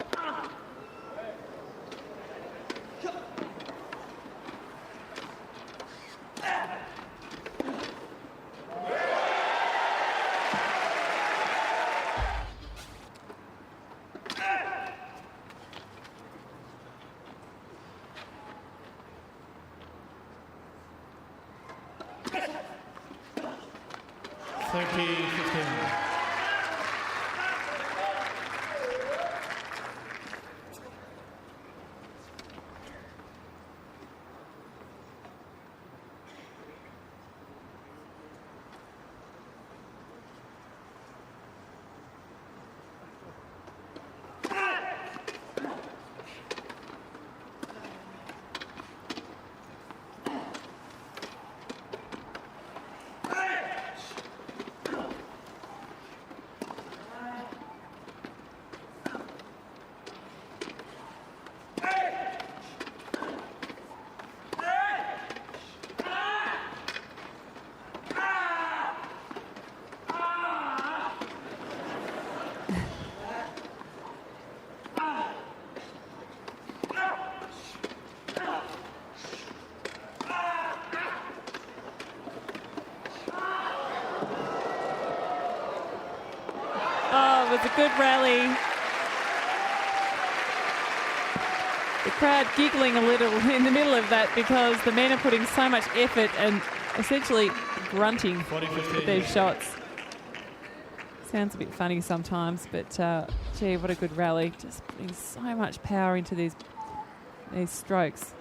It was a good rally. The crowd giggling a little in the middle of that because the men are putting so much effort and essentially grunting with their shots. Sounds a bit funny sometimes, but gee, what a good rally. Just putting so much power into these strokes.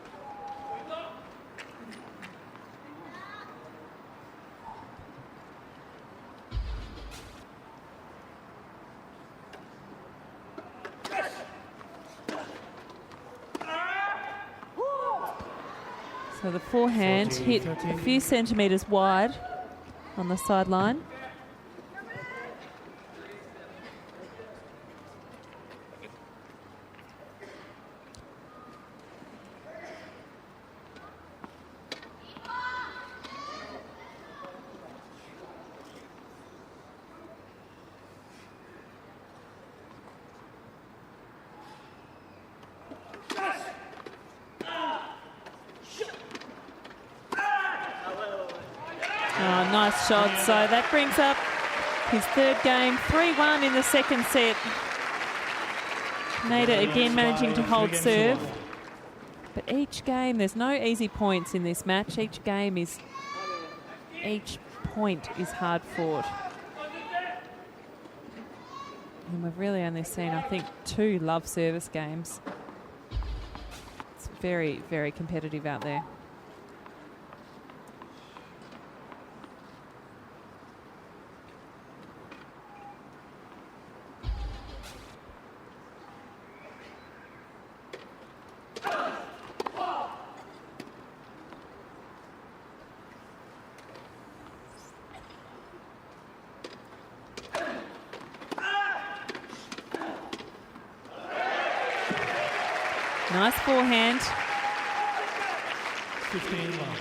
So the forehand hit a few centimetres wide on the sideline. Nice shot. So that brings up his third game, 3-1 in the second set. Pineda again managing to hold serve. But each game, there's no easy points in this match. Each point is hard fought. And we've really only seen, I think, 2 love service games. It's very, very competitive out there. Nice forehand. 15 love.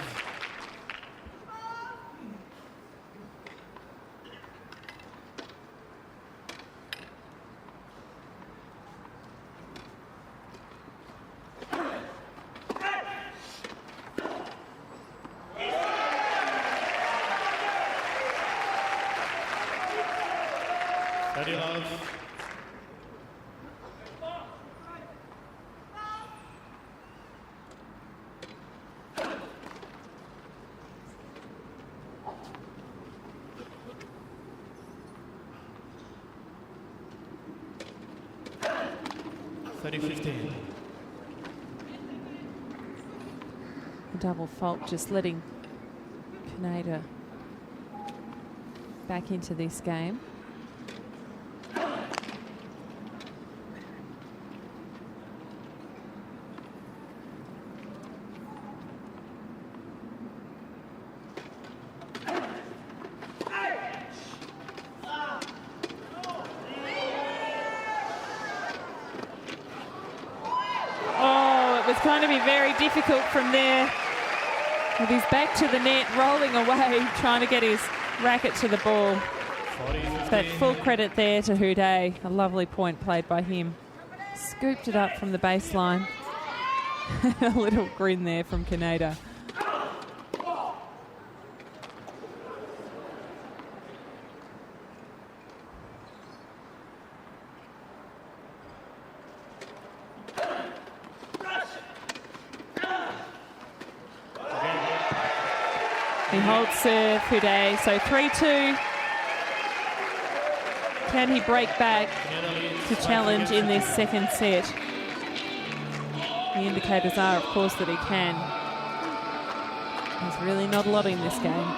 Ready, love. 20-15. A double fault, just letting Canada back into this game. It's going to be very difficult from there. With his back to the net, rolling away, trying to get his racket to the ball. 40-15. But full credit there to Houdet. A lovely point played by him. Scooped it up from the baseline. A little grin there from Canada. He holds serve, Houdet. So 3-2. Can he break back to challenge in this second set? The indicators are, of course, that he can. There's really not a lot in this game.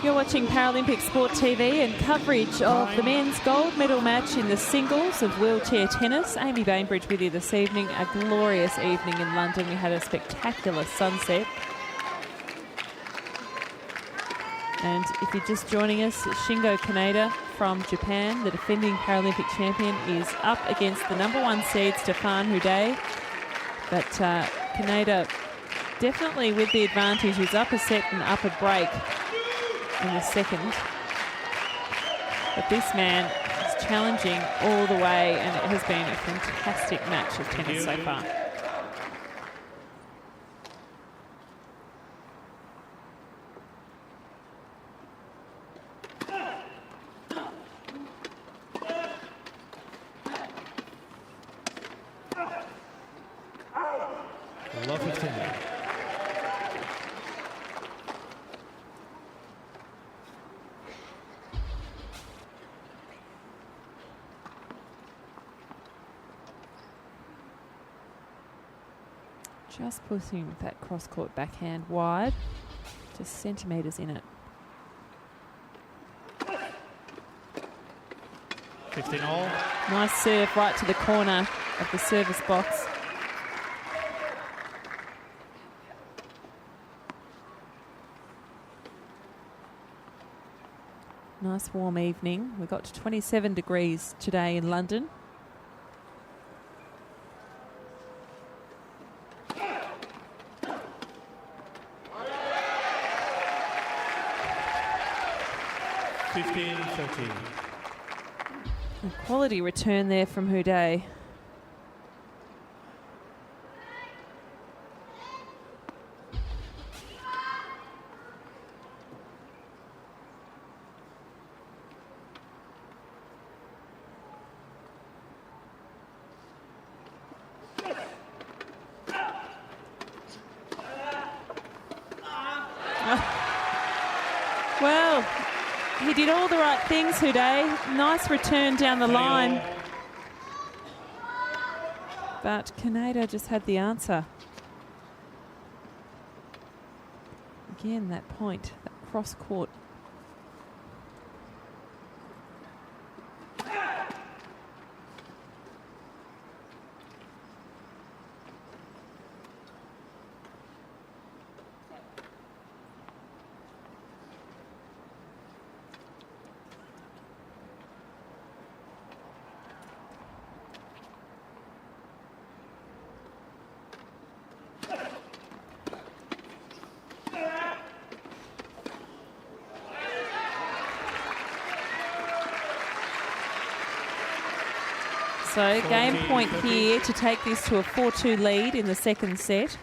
You're watching Paralympic Sport TV and coverage of the men's gold medal match in the singles of wheelchair tennis. Amy Bainbridge with you this evening. A glorious evening in London. We had a spectacular sunset. And if you're just joining us, Shingo Kaneda from Japan, the defending Paralympic champion, is up against the #1 seed, Stefan Houdet. But Kaneda definitely with the advantage. He's up a set and up a break in the second. But this man is challenging all the way, and it has been a fantastic match of tennis so far. Love 15. Just pushing that cross-court backhand wide, just centimetres in it. 15 all. Nice serve right to the corner of the service box. Nice warm evening. We got to 27 degrees today in London. A quality return there from Houdet. Well, he did all the right things, Houdet. Nice return down the line. But Kaneda just had the answer. Again, that point, that cross court. So game point here to take this to a 4-2 lead in the second set.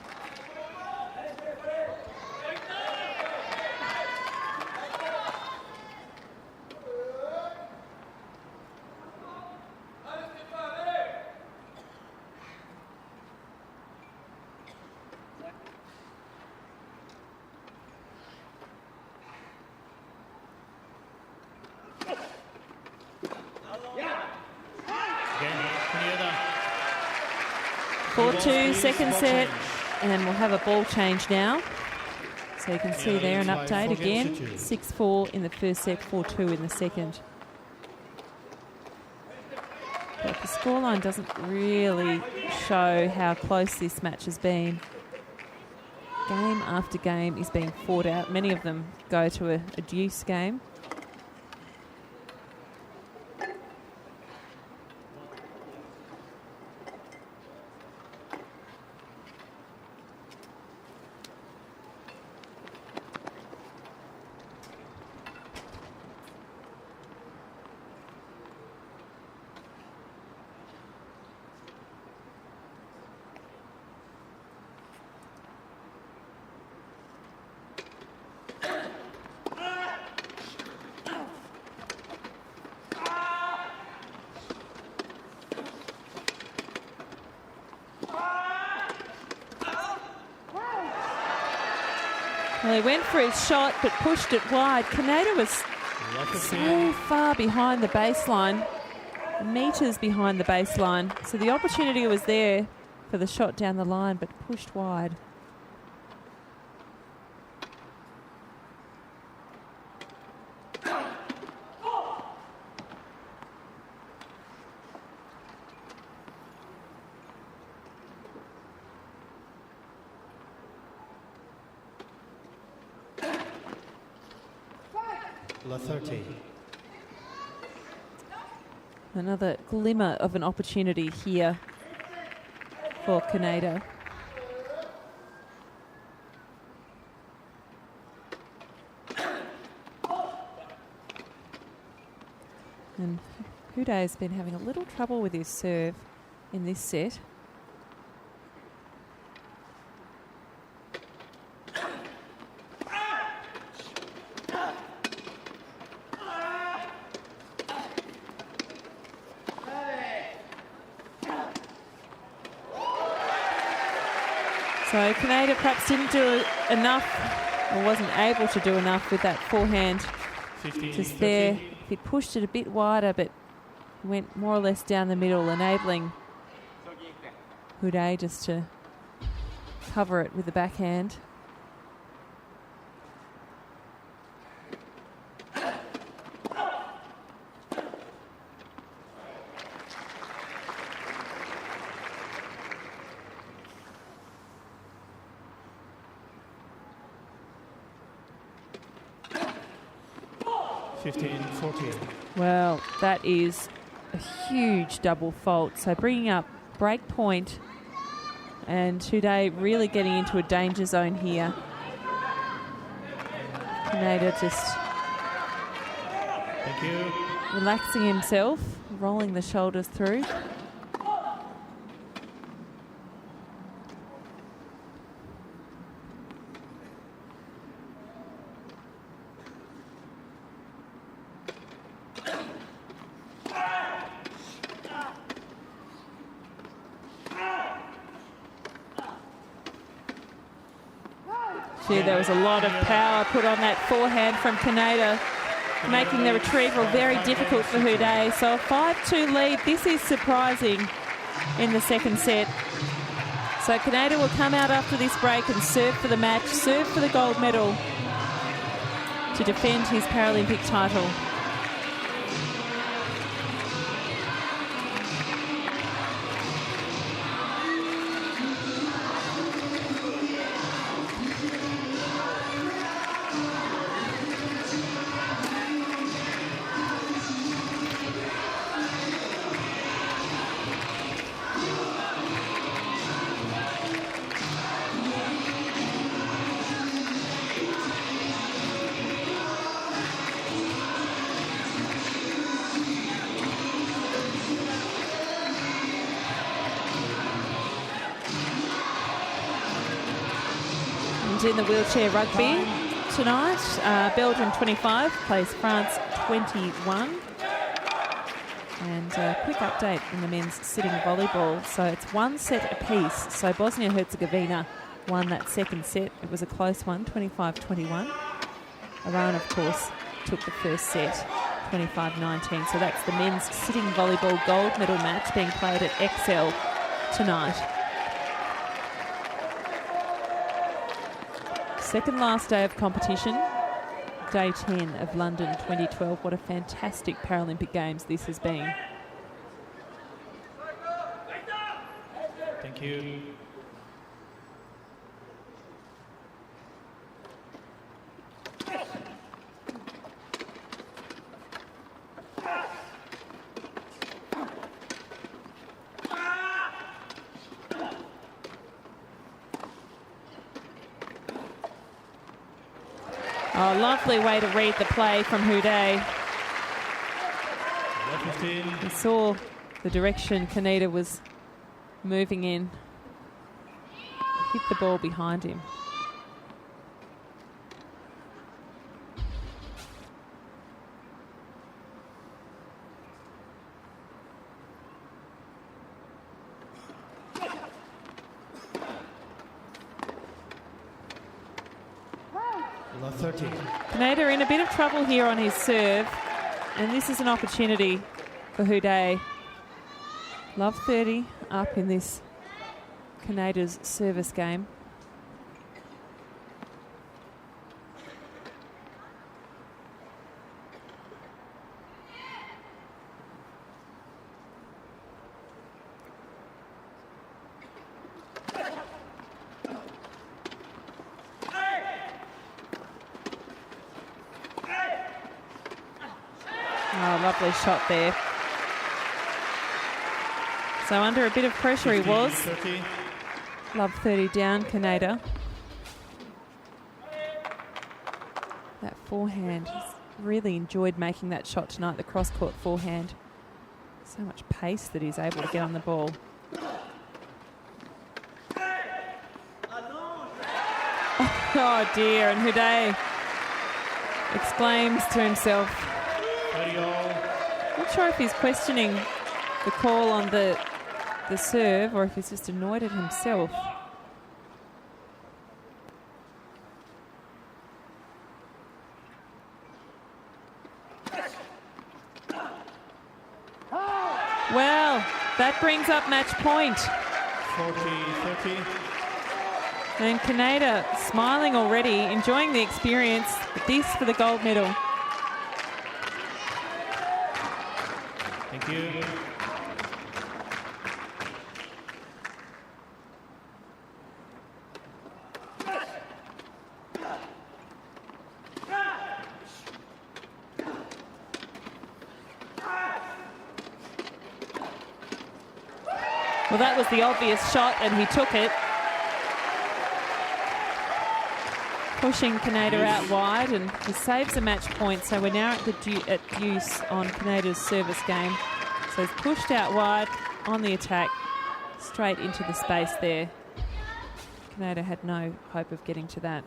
Canada. 4-2 second set, and we'll have a ball change now. So you can see there an update again. 6-4 in the first set, 4-2 in the second. But the scoreline doesn't really show how close this match has been. Game after game is being fought out. Many of them go to a deuce game. Well, he went for his shot but pushed it wide. Kaneda was so far behind the baseline, metres behind the baseline. So the opportunity was there for the shot down the line but pushed wide. Another glimmer of an opportunity here for Kaneda. And Hude has been having a little trouble with his serve in this set. So Kaneda perhaps didn't do enough, or wasn't able to do enough with that forehand. 15, just 13. there. He pushed it a bit wider, but went more or less down the middle, enabling Hude just to cover it with the backhand. Well, that is a huge double fault. So bringing up break point, and Hude really getting into a danger zone here. Kaneda just relaxing himself, rolling the shoulders through. Gee, there was a lot of power put on that forehand from Kaneda, making the retrieval very difficult for Hude. So a 5-2 lead. This is surprising in the second set. So Kaneda will come out after this break and serve for the match, serve for the gold medal to defend his Paralympic title. And in the wheelchair rugby tonight, Belgium 25 plays France 21. And a quick update in the men's sitting volleyball. So it's one set apiece. So Bosnia-Herzegovina won that second set. It was a close one, 25-21. Iran, of course, took the first set, 25-19. So that's the men's sitting volleyball gold medal match being played at XL tonight. Second last day of competition, day 10 of London 2012. What a fantastic Paralympic Games this has been. Thank you. Oh, lovely way to read the play from Houdet. He saw the direction Kaneda was moving in. Hit the ball behind him. Kaneda in a bit of trouble here on his serve, and this is an opportunity for Houdet. Love 30 up in this Kaneda's service game. Oh, lovely shot there. So under a bit of pressure he was. 30. Love 30 down, Kaneda. That forehand, he's really enjoyed making that shot tonight, the cross-court forehand. So much pace that he's able to get on the ball. Oh dear, and Houdet exclaims to himself. Not sure if he's questioning the call on the serve or if he's just annoyed at himself. Well, that brings up match point. 40-30. And Kaneda smiling already, enjoying the experience. This for the gold medal. Thank you. Well, that was the obvious shot, and he took it. Pushing Kaneda out wide, and he saves a match point. So we're now at use on Kaneda's service game. So he's pushed out wide on the attack, straight into the space there. Kaneda had no hope of getting to that.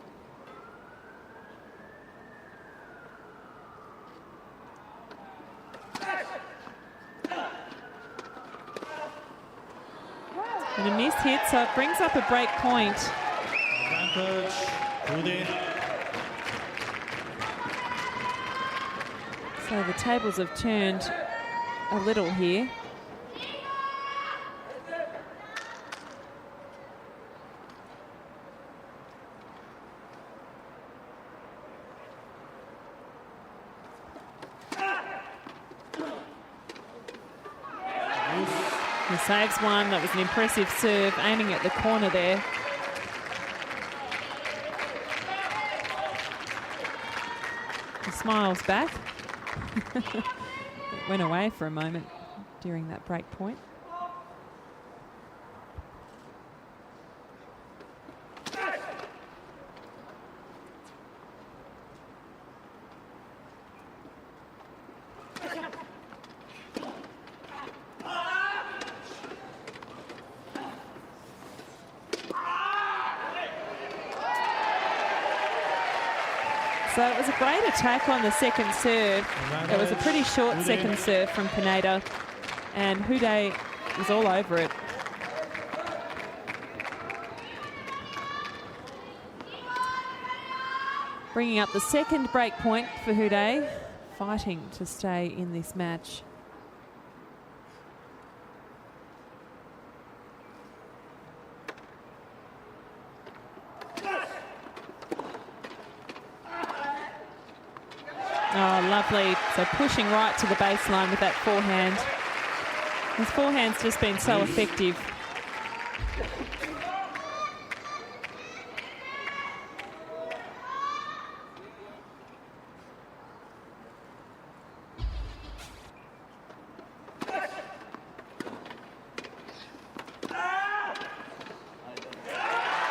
And a miss hit, so it brings up a break point. Advantage. So the tables have turned a little here. He saves one. That was an impressive serve, aiming at the corner there. He smiles back. It went away for a moment during that break point. So it was a great attack on the second serve. It was a pretty short second serve from Kaneda, and Houdet was all over it. Bringing up the second break point for Houdet, fighting to stay in this match. Oh, lovely. So pushing right to the baseline with that forehand. His forehand's just been so effective.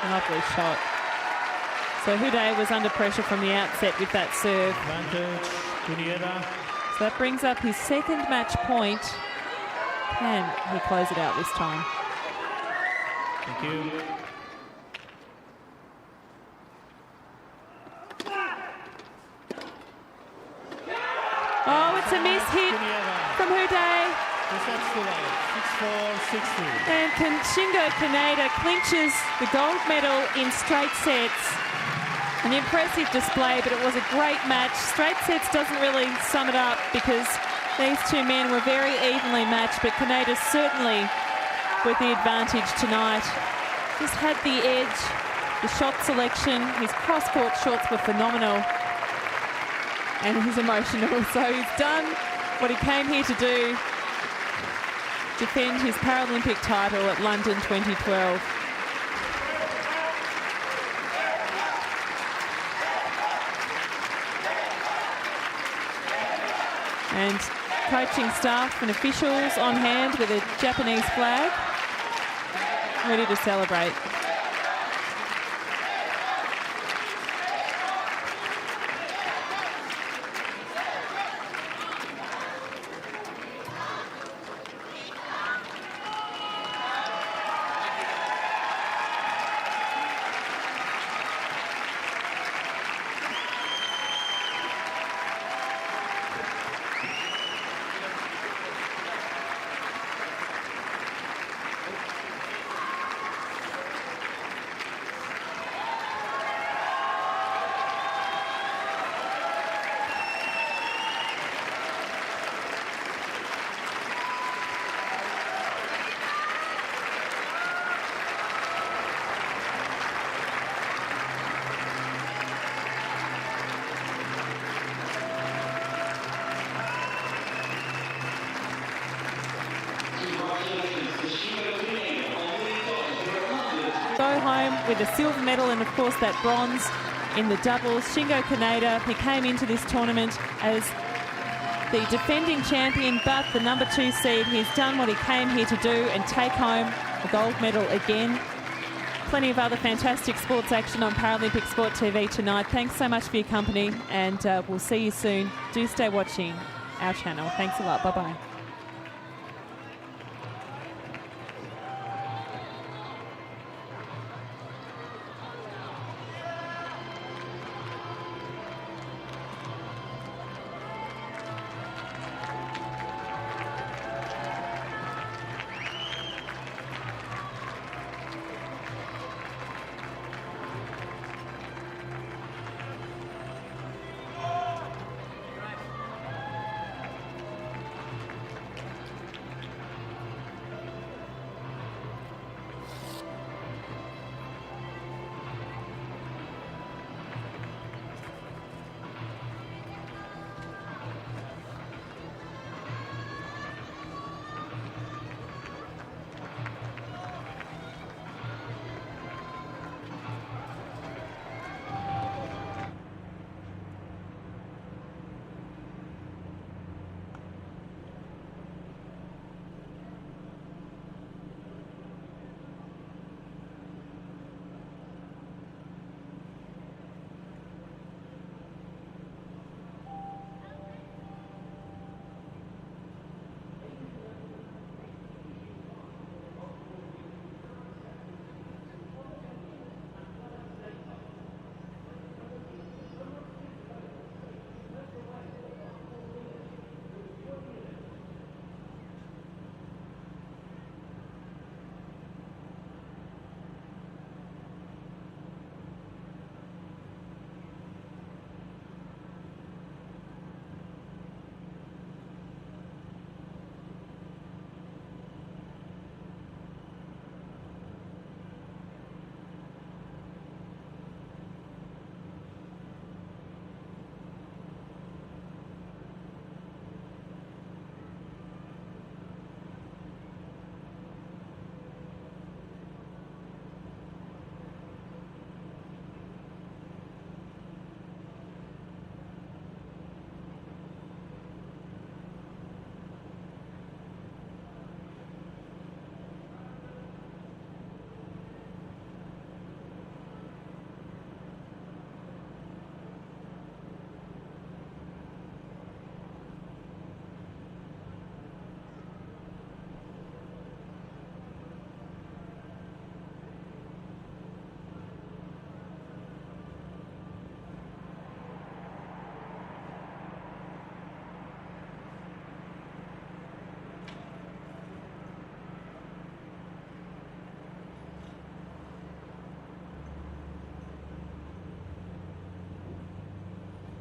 Lovely shot. So Houdet was under pressure from the outset with that serve. So that brings up his second match point. Can he close it out this time? Thank you. Oh, it's a miss hit from Houdet. And Shingo Kaneda clinches the gold medal in straight sets. An impressive display, but it was a great match. Straight sets doesn't really sum it up because these two men were very evenly matched, but Kaneda certainly with the advantage tonight. Just had the edge, the shot selection, his cross-court shots were phenomenal. And he's emotional, so he's done what he came here to do, defend his Paralympic title at London 2012. And coaching staff and officials on hand with a Japanese flag, ready to celebrate. Go home with a silver medal and of course that bronze in the doubles. Shingo Kaneda, he came into this tournament as the defending champion but the number 2 seed. He's done what he came here to do and take home a gold medal again. Plenty of other fantastic sports action on Paralympic Sport TV tonight. Thanks so much for your company and we'll see you soon. Do stay watching our channel. Thanks a lot. Bye-bye.